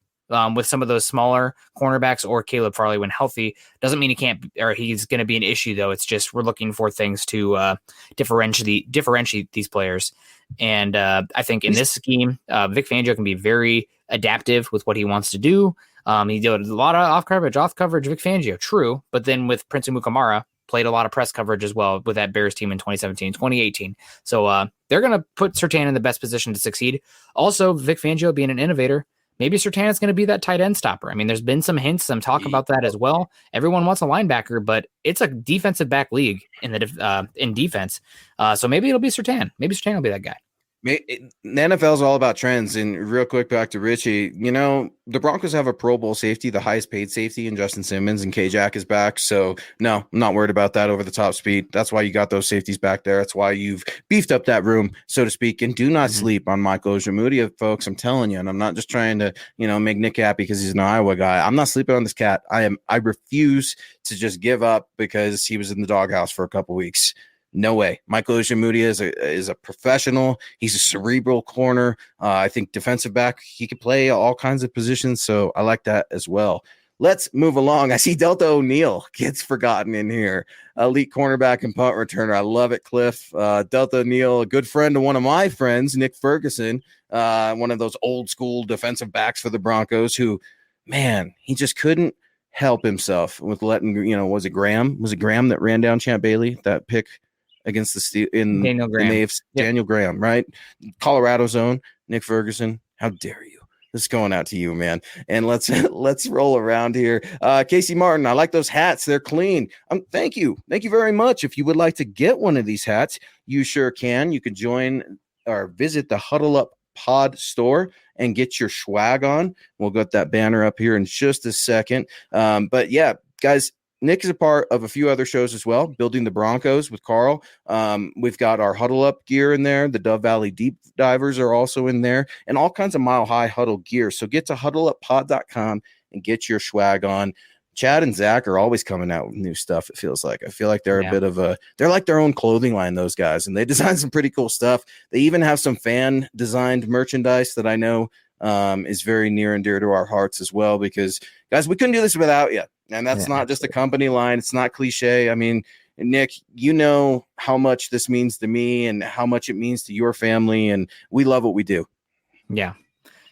with some of those smaller cornerbacks or Caleb Farley when healthy. Doesn't mean he can't, or he's going to be an issue though. It's just, we're looking for things to differentiate these players. And I think in this scheme, Vic Fangio can be very adaptive with what he wants to do. He did a lot of off coverage, Vic Fangio, true. But then with Prince Amukamara, played a lot of press coverage as well with that Bears team in 2017, 2018. So they're going to put Surtain in the best position to succeed. Also, Vic Fangio being an innovator, maybe Surtain is going to be that tight end stopper. I mean, there's been some hints, some talk about that as well. Everyone wants a linebacker, but it's a defensive back league in defense. So maybe it'll be Surtain. Maybe Surtain will be that guy. The NFL is all about trends. And real quick, back to Richie, the Broncos have a Pro Bowl safety, the highest paid safety in Justin Simmons, and K-Jack is back. So no, I'm not worried about that over the top speed. That's why you got those safeties back there. That's why you've beefed up that room, so to speak. And do not sleep on Michael Moody, folks. I'm telling you, and I'm not just trying to, make Nick happy because he's an Iowa guy. I'm not sleeping on this cat. I refuse to just give up because he was in the doghouse for a couple weeks. No way. Michael Moody is a professional. He's a cerebral corner. I think defensive back, he could play all kinds of positions. So I like that as well. Let's move along. I see Delta O'Neal gets forgotten in here. Elite cornerback and punt returner. I love it, Cliff. Delta O'Neal, a good friend of one of my friends, Nick Ferguson, one of those old school defensive backs for the Broncos who, man, he just couldn't help himself with letting, was it Graham? Was it Graham that ran down Champ Bailey, that pick against the Steel in Daniel Graham. Yep. Daniel Graham, right? Colorado's own Nick Ferguson. How dare you? This is going out to you, man. And let's roll around here. Casey Martin, I like those hats. They're clean. Thank you. Thank you very much. If you would like to get one of these hats, you sure can. You can join or visit the Huddle Up Pod store and get your swag on. We'll get that banner up here in just a second. But yeah, guys, Nick is a part of a few other shows as well, Building the Broncos with Carl. We've got our Huddle Up gear in there. The Dove Valley Deep Divers are also in there, and all kinds of Mile High Huddle gear. So get to huddleuppod.com and get your swag on. Chad and Zach are always coming out with new stuff, it feels like. I feel like they're a bit of they're like their own clothing line, those guys, and they design some pretty cool stuff. They even have some fan-designed merchandise that I know is very near and dear to our hearts as well, because, guys, we couldn't do this without you. And that's not just a company line. It's not cliche. I mean, Nick, you know how much this means to me and how much it means to your family, and we love what we do. Yeah.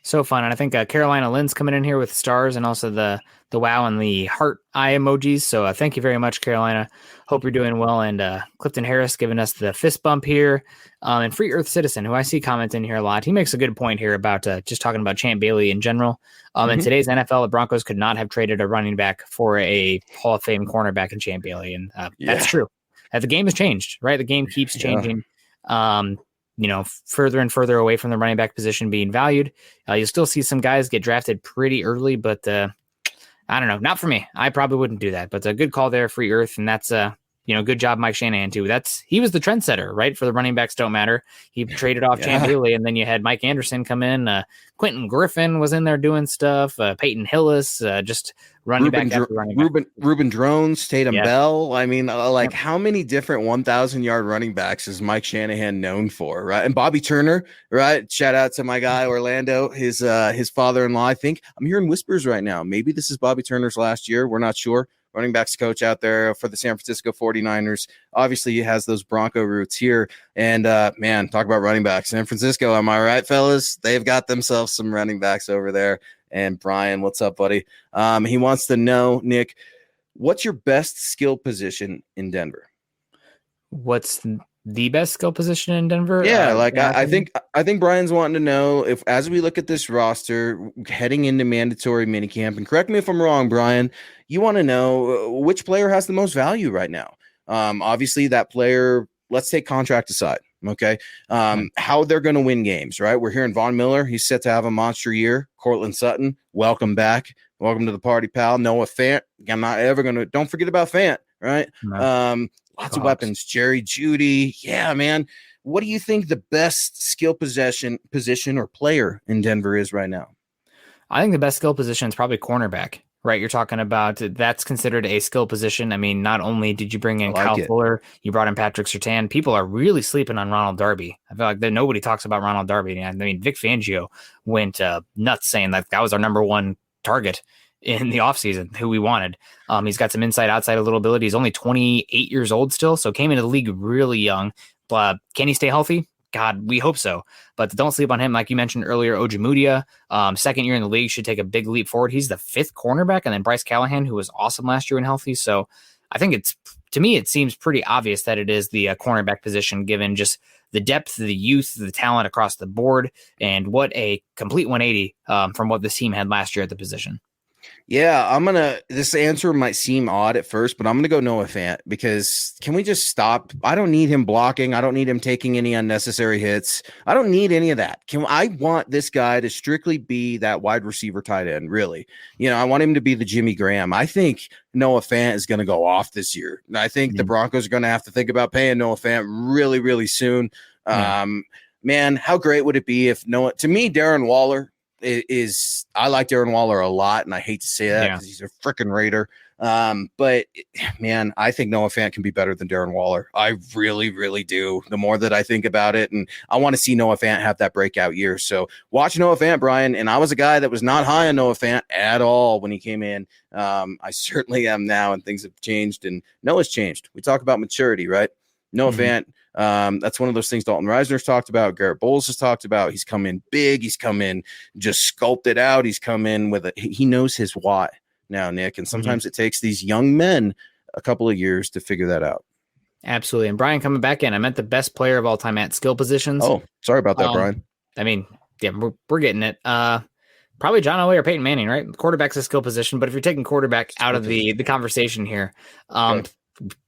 So fun. And I think Carolina Lynn's coming in here with stars and also the wow and the heart eye emojis. So thank you very much, Carolina. Hope you're doing well. And Clifton Harris giving us the fist bump here. And Free Earth Citizen, who I see commenting here a lot. He makes a good point here about just talking about Champ Bailey in general. In today's NFL, the Broncos could not have traded a running back for a Hall of Fame cornerback in Champ Bailey. And that's true. The game has changed, right? The game keeps changing. Further and further away from the running back position being valued. You'll still see some guys get drafted pretty early, but I don't know. Not for me. I probably wouldn't do that, but a good call there, Free Earth. And that's good job, Mike Shanahan too. He was the trendsetter, right? For the running backs don't matter. He traded off Champ Bailey, and then you had Mike Anderson come in. Quentin Griffin was in there doing stuff. Peyton Hillis, just running back after running back. Ruben Drones, Tatum Bell. I mean, how many different 1,000-yard running backs is Mike Shanahan known for, right? And Bobby Turner, right? Shout out to my guy Orlando, his father-in-law. I think I'm hearing whispers right now. Maybe this is Bobby Turner's last year. We're not sure. Running backs coach out there for the San Francisco 49ers. Obviously, he has those Bronco roots here. And, man, talk about running backs. San Francisco, am I right, fellas? They've got themselves some running backs over there. And Brian, what's up, buddy? He wants to know, Nick, what's your best skill position in Denver? What's the best skill position in Denver? Yeah, I think Brian's wanting to know if, as we look at this roster heading into mandatory minicamp, and correct me if I'm wrong, Brian, you want to know which player has the most value right now. Obviously, that player, let's take contract aside, okay? How they're going to win games, right? We're hearing Von Miller. He's set to have a monster year. Cortland Sutton, welcome back. Welcome to the party, pal. Noah Fant. I'm not ever going to, don't forget about Fant, right? No. Lots of weapons. Jerry Jeudy. Yeah, man. What do you think the best skill position or player in Denver is right now? I think the best skill position is probably cornerback, right? You're talking about that's considered a skill position. I mean, not only did you bring in Kyle Fuller, you brought in Patrick Surtain. People are really sleeping on Ronald Darby. I feel like nobody talks about Ronald Darby. I mean, Vic Fangio went nuts saying that was our number one target in the offseason, who we wanted. He's got some inside-outside a little ability. He's only 28 years old still, so came into the league really young. Can he stay healthy? God, we hope so. But don't sleep on him. Like you mentioned earlier, Ojemudia, second year in the league, should take a big leap forward. He's the 5th cornerback, and then Bryce Callahan, who was awesome last year when healthy. So I think to me, it seems pretty obvious that it is the cornerback position, given just the depth, the youth, the talent across the board, and what a complete 180 from what this team had last year at the position. Yeah, this answer might seem odd at first, but I'm going to go Noah Fant, because can we just stop? I don't need him blocking. I don't need him taking any unnecessary hits. I don't need any of that. I want this guy to strictly be that wide receiver tight end, really. I want him to be the Jimmy Graham. I think Noah Fant is going to go off this year. I think the Broncos are going to have to think about paying Noah Fant really, really soon. Man, how great would it be if to me, Darren Waller I like Darren Waller a lot, and I hate to say that because he's a freaking Raider. But man, I think Noah Fant can be better than Darren Waller. I really, really do. The more that I think about it, and I want to see Noah Fant have that breakout year. So watch Noah Fant, Brian. And I was a guy that was not high on Noah Fant at all when he came in. I certainly am now, and things have changed, and Noah's changed. We talk about maturity, right? Noah Fant. That's one of those things Dalton Reisner's talked about. Garrett Bowles has talked about. He's come in big. He's come in just sculpted out. He's come in he knows his why now, Nick. And sometimes it takes these young men a couple of years to figure that out. Absolutely. And Brian, coming back in, I meant the best player of all time at skill positions. Oh, sorry about that, Brian. I mean, yeah, we're getting it. Probably John Elway or Peyton Manning, right? Quarterback's a skill position, but if you're taking quarterback out of the conversation here, okay.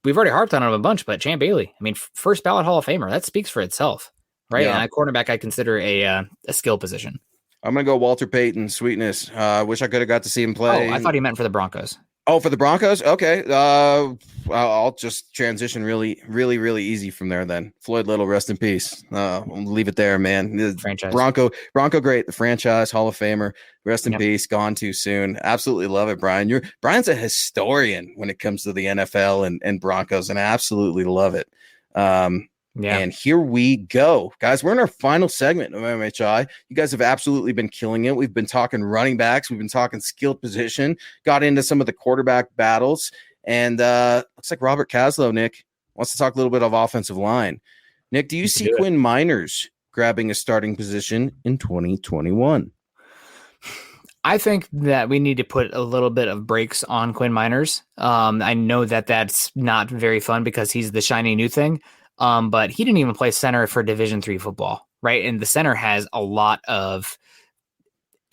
We've already harped on him a bunch, but Champ Bailey, I mean, first ballot Hall of Famer, that speaks for itself, right? Yeah. And at cornerback, I consider a skill position. I'm going to go Walter Payton, sweetness. Wish I could have got to see him play. Oh, I thought he meant for the Broncos. Oh, for the Broncos? Okay. I'll just transition really, really, really easy from there then. Floyd Little, rest in peace. I'll leave it there, man. The franchise. Bronco great. The franchise, Hall of Famer. Rest in peace. Gone too soon. Absolutely love it, Brian. Brian's a historian when it comes to the NFL and Broncos, and I absolutely love it. And here we go, guys. We're in our final segment of MHI. You guys have absolutely been killing it. We've been talking running backs. We've been talking skilled position, got into some of the quarterback battles, and looks like Robert Caslow, Nick, wants to talk a little bit of offensive line. Nick, do you see Quinn Miners grabbing a starting position in 2021? I think that we need to put a little bit of brakes on Quinn Miners. I know that that's not very fun because he's the shiny new thing. But he didn't even play center for Division III football, right? And the center has a lot of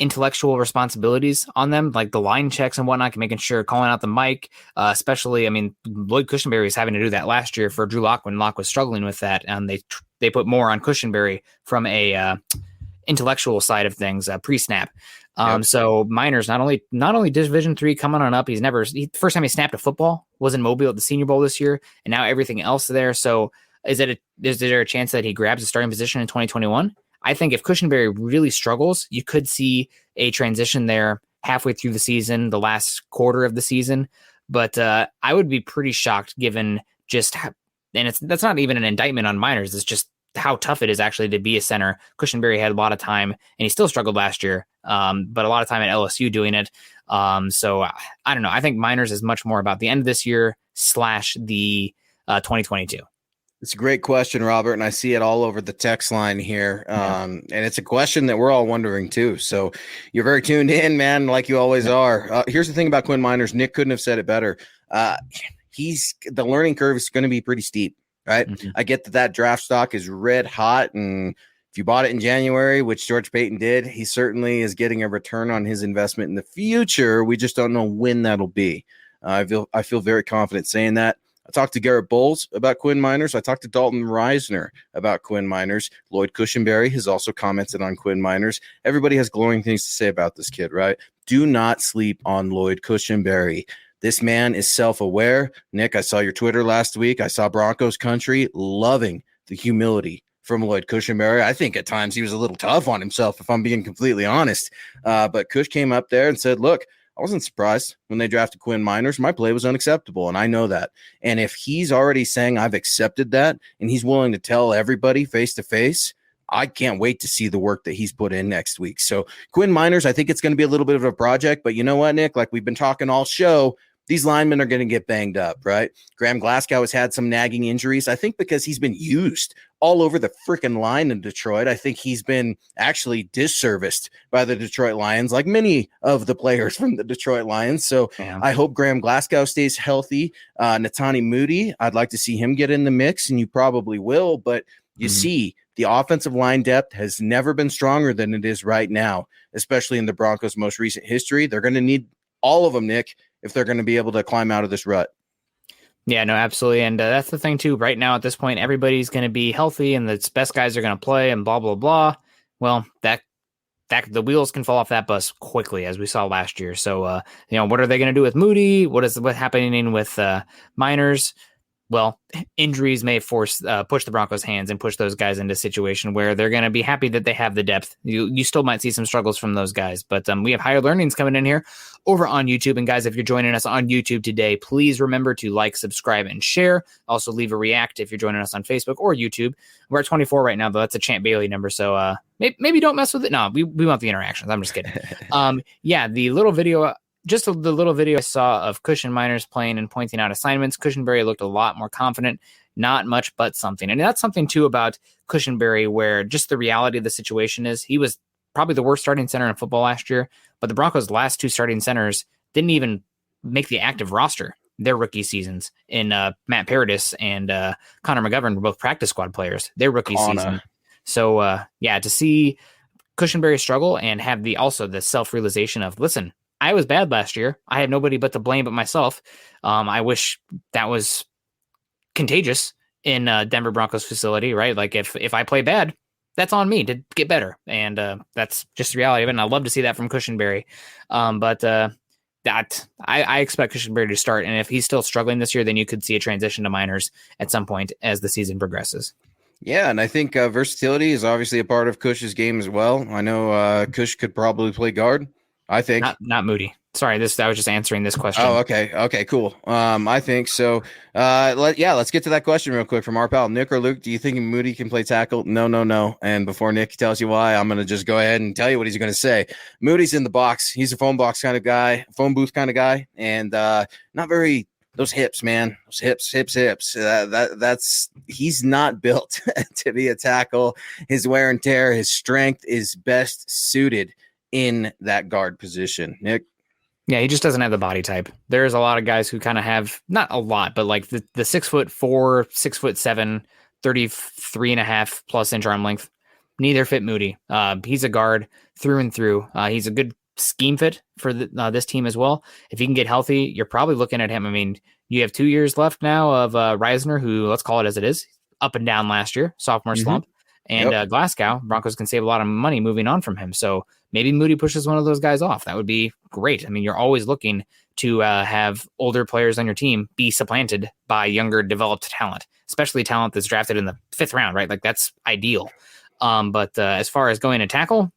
intellectual responsibilities on them, like the line checks and whatnot, making sure calling out the mic, especially, I mean, Lloyd Cushenberry was having to do that last year for Drew Lock when Lock was struggling with that. And they put more on Cushenberry from a intellectual side of things, pre-snap. So Miners, not only Division III coming on up, first time he snapped a football was in Mobile at the Senior Bowl this year, and now everything else there. So is there a chance that he grabs a starting position in 2021? I think if Cushenberry really struggles, you could see a transition there halfway through the season, the last quarter of the season. But I would be pretty shocked given just that's not even an indictment on Miners. It's just how tough it is actually to be a center. Cushenberry had a lot of time, and he still struggled last year, but a lot of time at LSU doing it. So I don't know. I think Miners is much more about the end of this year / the 2022. It's a great question, Robert, and I see it all over the text line here. And it's a question that we're all wondering too. So you're very tuned in, man, like you always are. Here's the thing about Quinn Miners. Nick couldn't have said it better. The learning curve is going to be pretty steep, right? Mm-hmm. I get that draft stock is red hot, and if you bought it in January, which George Paton did, he certainly is getting a return on his investment in the future. We just don't know when that'll be. I feel very confident saying that. I talked to Garrett Bowles about Quinn Miners. I talked to Dalton Reisner about Quinn Miners. Lloyd Cushenberry has also commented on Quinn Miners. Everybody has glowing things to say about this kid, right? Do not sleep on Lloyd Cushenberry. This man is self-aware. Nick, I saw your Twitter last week. I saw Broncos country loving the humility from Lloyd Cushenberry. I think at times he was a little tough on himself, if I'm being completely honest. But Cush came up there and said, look, I wasn't surprised when they drafted Quinn Miners. My play was unacceptable, and I know that. And if he's already saying I've accepted that and he's willing to tell everybody face-to-face, I can't wait to see the work that he's put in next week. So Quinn Miners, I think it's going to be a little bit of a project, but you know what, Nick? Like we've been talking all show, these linemen are going to get banged up, right? Graham Glasgow has had some nagging injuries, I think because he's been used all over the freaking line in Detroit. I think he's been actually disserviced by the Detroit Lions, like many of the players from the Detroit Lions. So I hope Graham Glasgow stays healthy. Netani Moody, I'd like to see him get in the mix, and you probably will, but you see, the offensive line depth has never been stronger than it is right now, especially in the Broncos' most recent history. They're going to need all of them, Nick, if they're going to be able to climb out of this rut. Yeah, no, absolutely. And that's the thing, too. Right now, at this point, everybody's going to be healthy and the best guys are going to play and blah, blah, blah. Well, that the wheels can fall off that bus quickly, as we saw last year. So, what are they going to do with Moody? What's happening with Miners? Well, injuries may push the Broncos' hands and push those guys into a situation where they're going to be happy that they have the depth. You still might see some struggles from those guys, but we have higher learnings coming in here over on YouTube. And guys, if you're joining us on YouTube today, please remember to like, subscribe, and share. Also leave a react if you're joining us on Facebook or YouTube. We're at 24 right now, though. That's a Champ Bailey number, so maybe don't mess with it. No, we want the interactions. I'm just kidding. The little video. Just the little video I saw of Cushen Miners playing and pointing out assignments, Cushenberry looked a lot more confident, not much but something. And that's something, too, about Cushenberry, where just the reality of the situation is he was probably the worst starting center in football last year, but the Broncos' last two starting centers didn't even make the active roster their rookie seasons. In Matt Paradis and Connor McGovern were both practice squad players, their rookie season. So, to see Cushenberry struggle and have the self-realization of, listen, I was bad last year. I had nobody but to blame but myself. I wish that was contagious in Denver Broncos facility, right? Like if I play bad, that's on me to get better. And that's just the reality of it. And I love to see that from Cushenberry. I expect Cushenberry to start. And if he's still struggling this year, then you could see a transition to Miners at some point as the season progresses. Yeah, and I think versatility is obviously a part of Cush's game as well. I know Cush could probably play guard. I think not Moody. Sorry, I was just answering this question. Oh, okay, cool. I think so. Let's get to that question real quick from our pal Nick or Luke. Do you think Moody can play tackle? No. And before Nick tells you why, I'm going to just go ahead and tell you what he's going to say. Moody's in the box. He's a phone booth kind of guy, and not very. Those hips, man. Those hips. That's he's not built to be a tackle. His wear and tear, his strength is best suited in that guard position. Nick? Yeah, he just doesn't have the body type. There's a lot of guys who kind of have, not a lot, but like the 6'4", 6'7", 33.5 plus inch arm length. Neither fit Moody. He's a guard through and through. He's a good scheme fit for this team as well. If he can get healthy, you're probably looking at him. I mean, you have 2 years left now of Reisner, who, let's call it as it is, up and down last year, sophomore slump. And Glasgow, Broncos can save a lot of money moving on from him. So maybe Moody pushes one of those guys off. That would be great. I mean, you're always looking to have older players on your team be supplanted by younger, developed talent, especially talent that's drafted in the 5th round, right? Like that's ideal. But as far as going to tackle,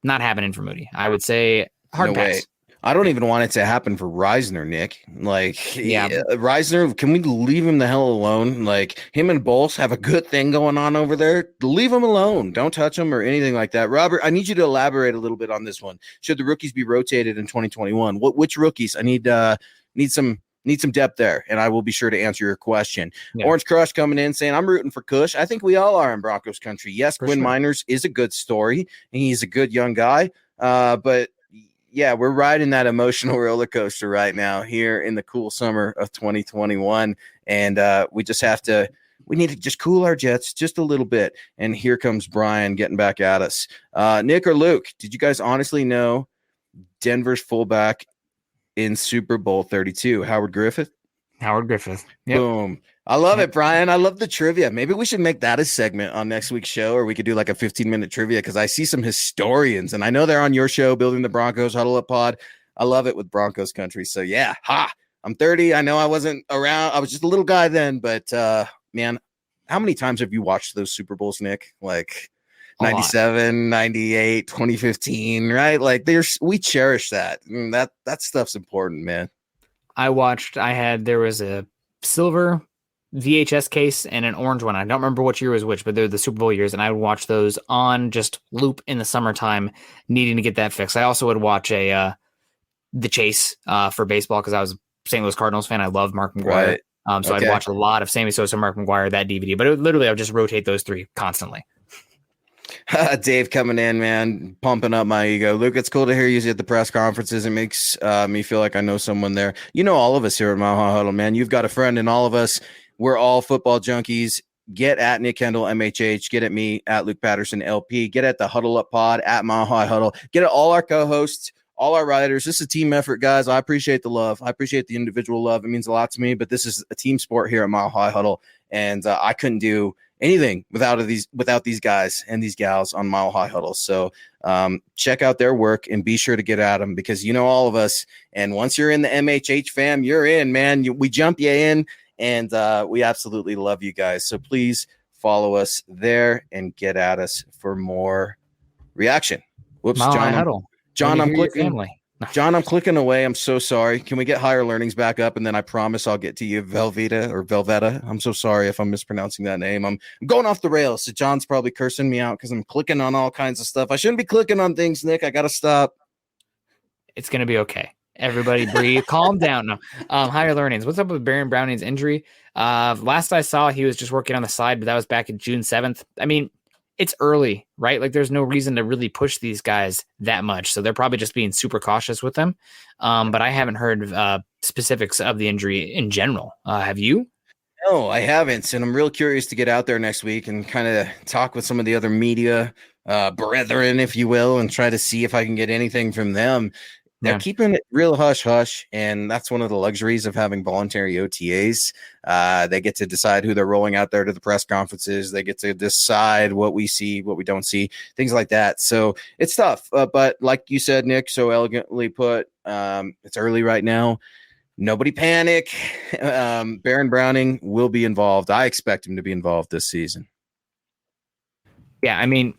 not happening for Moody. I would say hard pass. Way. I don't even want it to happen for Reisner, Nick. Reisner, can we leave him the hell alone? Like, him and Bowles have a good thing going on over there. Leave him alone. Don't touch him or anything like that. Robert, I need you to elaborate a little bit on this one. Should the rookies be rotated in 2021? Which rookies? I need some depth there, and I will be sure to answer your question. Yeah. Orange Crush coming in saying, I'm rooting for Cush. I think we all are in Broncos country. Yes, Quinn Miners is a good story, and he's a good young guy, but yeah, we're riding that emotional roller coaster right now here in the cool summer of 2021. And we need to just cool our jets just a little bit. And here comes Brian getting back at us. Nick or Luke, did you guys honestly know Denver's fullback in Super Bowl 32, Howard Griffith? Howard Griffith. Yep. Boom. I love it, Brian. I love the trivia. Maybe we should make that a segment on next week's show, or we could do like a 15-minute trivia, because I see some historians, and I know they're on your show, Building the Broncos Huddle Up Pod. I love it with Broncos country. So yeah, I'm 30. I know I wasn't around. I was just a little guy then, but man, how many times have you watched those Super Bowls, Nick? Like 97, 98, 2015, right? Like we cherish that. That stuff's important, man. There was a silver VHS case and an orange one. I don't remember which year was which, but they're the Super Bowl years, and I would watch those on just loop in the summertime, needing to get that fixed. I also would watch the Chase for baseball, because I was a St. Louis Cardinals fan. I love Mark McGwire. Right. So I'd watch a lot of Sammy Sosa, Mark McGwire, that DVD. But I would just rotate those three constantly. Dave coming in, man, pumping up my ego. Luke, it's cool to hear you at the press conferences. It makes me feel like I know someone there. You know, all of us here at Mile High Huddle, man. You've got a friend in all of us. We're all football junkies. Get at Nick Kendell, MHH. Get at me, at Luke Patterson, LP. Get at the Huddle Up Pod, at Mile High Huddle. Get at all our co-hosts, all our writers. This is a team effort, guys. I appreciate the love. I appreciate the individual love. It means a lot to me, but this is a team sport here at Mile High Huddle, and I couldn't do anything without these guys and these gals on Mile High Huddle. So check out their work and be sure to get at them, because you know all of us. And once you're in the MHH fam, you're in, man. We jump you in, and we absolutely love you guys. So please follow us there and get at us for more reaction. Whoops, Mile High Huddle. John, I'm clicking. John, I'm clicking away. I'm so sorry. Can we get Higher Learnings back up? And then I promise I'll get to you, Velveta. I'm so sorry if I'm mispronouncing that name. I'm going off the rails. So John's probably cursing me out because I'm clicking on all kinds of stuff. I shouldn't be clicking on things, Nick. I got to stop. It's going to be okay. Everybody breathe. Calm down. No. Higher Learnings. What's up with Baron Browning's injury? Last I saw, he was just working on the side, but that was back in June 7th. I mean, it's early, right? Like, there's no reason to really push these guys that much. So they're probably just being super cautious with them. But I haven't heard specifics of the injury in general. Have you? No, I haven't. And I'm real curious to get out there next week and kind of talk with some of the other media brethren, if you will, and try to see if I can get anything from them. They're keeping it real hush-hush, and that's one of the luxuries of having voluntary OTAs. They get to decide who they're rolling out there to the press conferences. They get to decide what we see, what we don't see, things like that. So it's tough. But like you said, Nick, so elegantly put, it's early right now. Nobody panic. Baron Browning will be involved. I expect him to be involved this season. Yeah, I mean,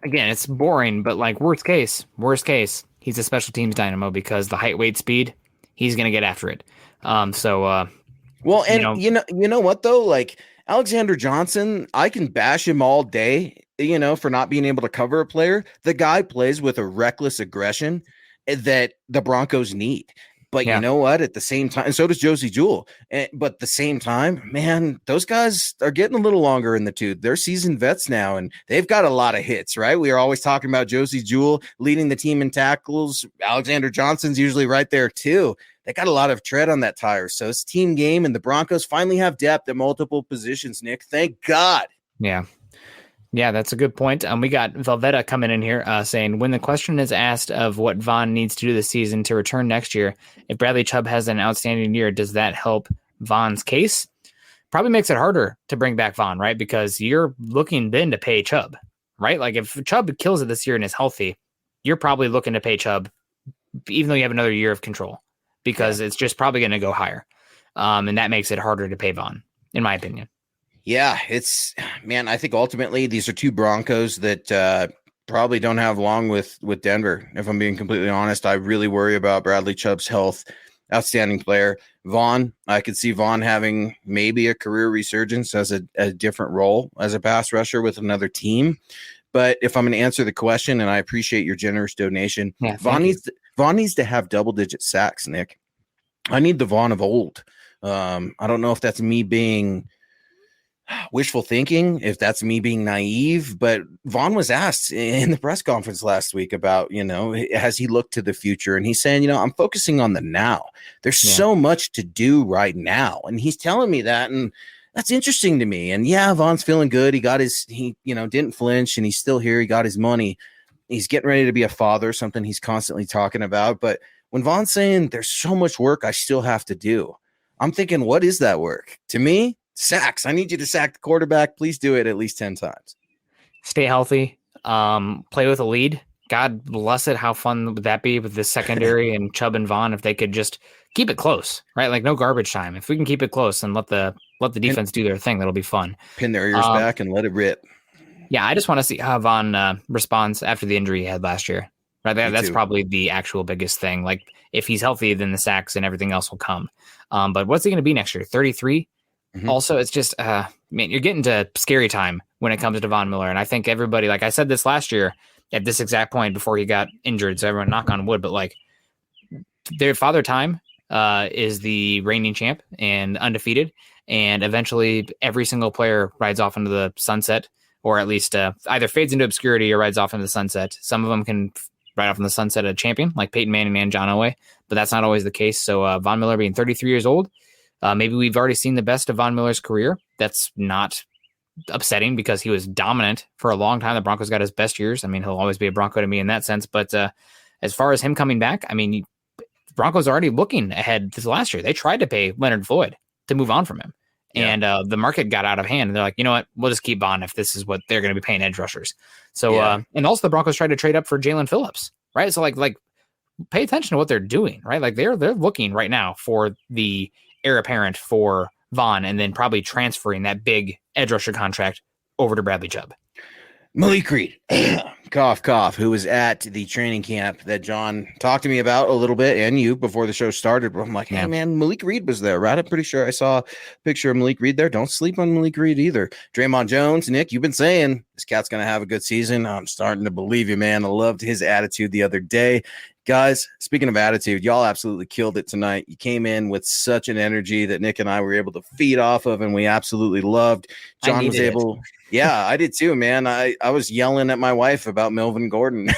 again, it's boring, but like worst case, he's a special teams dynamo, because the height, weight, speed, he's going to get after it. Well, and you know what though? Like Alexander Johnson, I can bash him all day, for not being able to cover a player. The guy plays with a reckless aggression that the Broncos need. But you know what? At the same time, and so does Josie Jewell. But at the same time, man, those guys are getting a little longer in the tooth. They're seasoned vets now, and they've got a lot of hits, right? We are always talking about Josie Jewell leading the team in tackles. Alexander Johnson's usually right there too. They got a lot of tread on that tire. So it's team game, and the Broncos finally have depth at multiple positions, Nick. Thank God. Yeah, that's a good point. We got Velveta coming in here saying, when the question is asked of what Von needs to do this season to return next year, if Bradley Chubb has an outstanding year, does that help Von's case? Probably makes it harder to bring back Von, right? Because you're looking then to pay Chubb, right? Like if Chubb kills it this year and is healthy, you're probably looking to pay Chubb, even though you have another year of control, because it's just probably going to go higher. And that makes it harder to pay Von, in my opinion. Yeah, I think ultimately these are two Broncos that probably don't have long with Denver. If I'm being completely honest, I really worry about Bradley Chubb's health. Outstanding player. Von, I could see Von having maybe a career resurgence as a different role as a pass rusher with another team. But if I'm going to answer the question, and I appreciate your generous donation, Von needs to have double-digit sacks, Nick. I need the Von of old. I don't know if that's me being wishful thinking, if that's me being naive, but Von was asked in the press conference last week about, has he looked to the future? And he's saying, I'm focusing on the now. There's so much to do right now. And he's telling me that, and that's interesting to me. And Von's feeling good. He didn't flinch, and he's still here. He got his money. He's getting ready to be a father, something he's constantly talking about. But when Von's saying there's so much work I still have to do, I'm thinking, what is that work? To me, sacks. I need you to sack the quarterback. Please do it at least 10 times. Stay healthy. Play with a lead. God bless it. How fun would that be with this secondary and Chubb and Vaughn if they could just keep it close, right? Like no garbage time. If we can keep it close and let the defense do their thing, that'll be fun. Pin their ears back and let it rip. Yeah, I just want to see how Vaughn responds after the injury he had last year. Right, that's probably the actual biggest thing. Like if he's healthy, then the sacks and everything else will come. But what's he going to be next year? 33. Mm-hmm. Also, it's just man, you're getting to scary time when it comes to Von Miller. And I think everybody, like I said this last year at this exact point before he got injured, so everyone knock on wood. But like their Father Time is the reigning champ and undefeated, and eventually every single player rides off into the sunset, or at least either fades into obscurity or rides off into the sunset. Some of them can right off in the sunset a champion like Peyton Manning and John Elway, but that's not always the case. So Von Miller being 33 years old, maybe we've already seen the best of Von Miller's career. That's not upsetting because he was dominant for a long time. The Broncos got his best years. I mean, he'll always be a Bronco to me in that sense. But as far as him coming back, I mean, the Broncos are already looking ahead this last year. They tried to pay Leonard Floyd to move on from him. Yeah. And the market got out of hand. And they're like, you know what? We'll just keep Vaughn if this is what they're going to be paying edge rushers. So, and also the Broncos tried to trade up for Jalen Phillips, right? So like pay attention to what they're doing, right? Like they're looking right now for the heir apparent for Vaughn and then probably transferring that big edge rusher contract over to Bradley Chubb. Malik Reed, cough, who was at the training camp that John talked to me about a little bit, and you before the show started. But I'm like, hey, man, Malik Reed was there, right? I'm pretty sure I saw a picture of Malik Reed there. Don't sleep on Malik Reed either. Draymond Jones, Nick, you've been saying this cat's going to have a good season. I'm starting to believe you, man. I loved his attitude the other day. Guys, speaking of attitude, y'all absolutely killed it tonight. You came in with such an energy that Nick and I were able to feed off of, and we absolutely loved. John was able – yeah, I did too, man. I was yelling at my wife about Melvin Gordon.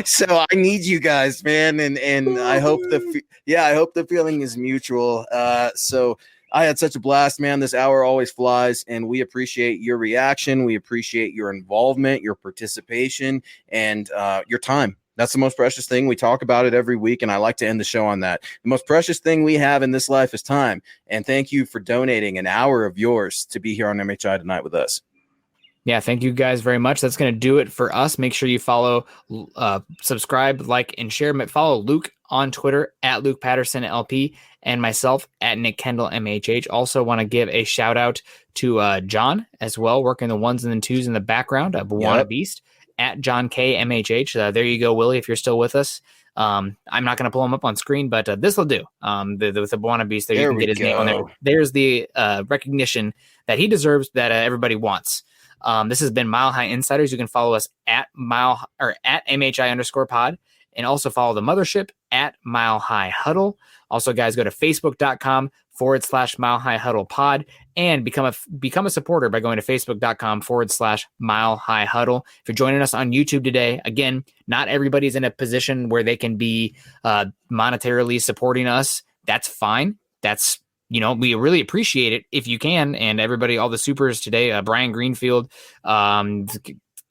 So I need you guys, man. And I hope the feeling is mutual. So I had such a blast, man. This hour always flies, and we appreciate your reaction. We appreciate your involvement, your participation, and your time. That's the most precious thing. We talk about it every week, and I like to end the show on that. The most precious thing we have in this life is time. And thank you for donating an hour of yours to be here on MHI tonight with us. Yeah, thank you guys very much. That's going to do it for us. Make sure you follow, subscribe, like, and share. Follow Luke on Twitter at Luke Patterson LP and myself at Nick Kendell MHH. Also want to give a shout out to John as well, working the ones and the twos in the background. Bawana Beast at John K MHH. There you go, Willie, if you're still with us. I'm not going to pull him up on screen, but this will do. With the Bawana Beast, there you can get his name on there. There's the recognition that he deserves that everybody wants. This has been Mile High Insiders. You can follow us at MHI_pod, and also follow the mothership at Mile High Huddle. Also, guys, go to Facebook.com/Mile High Huddle pod and become a supporter by going to Facebook.com/Mile High Huddle. If you're joining us on YouTube today, again, not everybody's in a position where they can be monetarily supporting us. That's fine. We really appreciate it if you can. And everybody, all the supers today, Brian Greenfield, in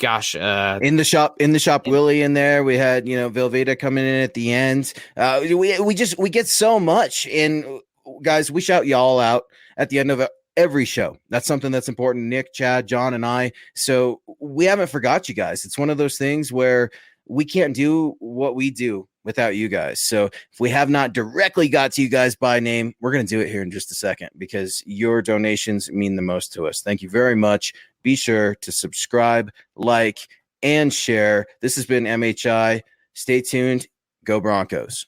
the shop, Willie in there. We had, Velveeta coming in at the end. We get so much. And guys, we shout y'all out at the end of every show. That's something that's important. Nick, Chad, John, and I. So we haven't forgot you guys. It's one of those things where we can't do what we do without you guys. So if we have not directly got to you guys by name, we're going to do it here in just a second because your donations mean the most to us. Thank you very much. Be sure to subscribe, like, and share. This has been MHI. Stay tuned. Go Broncos.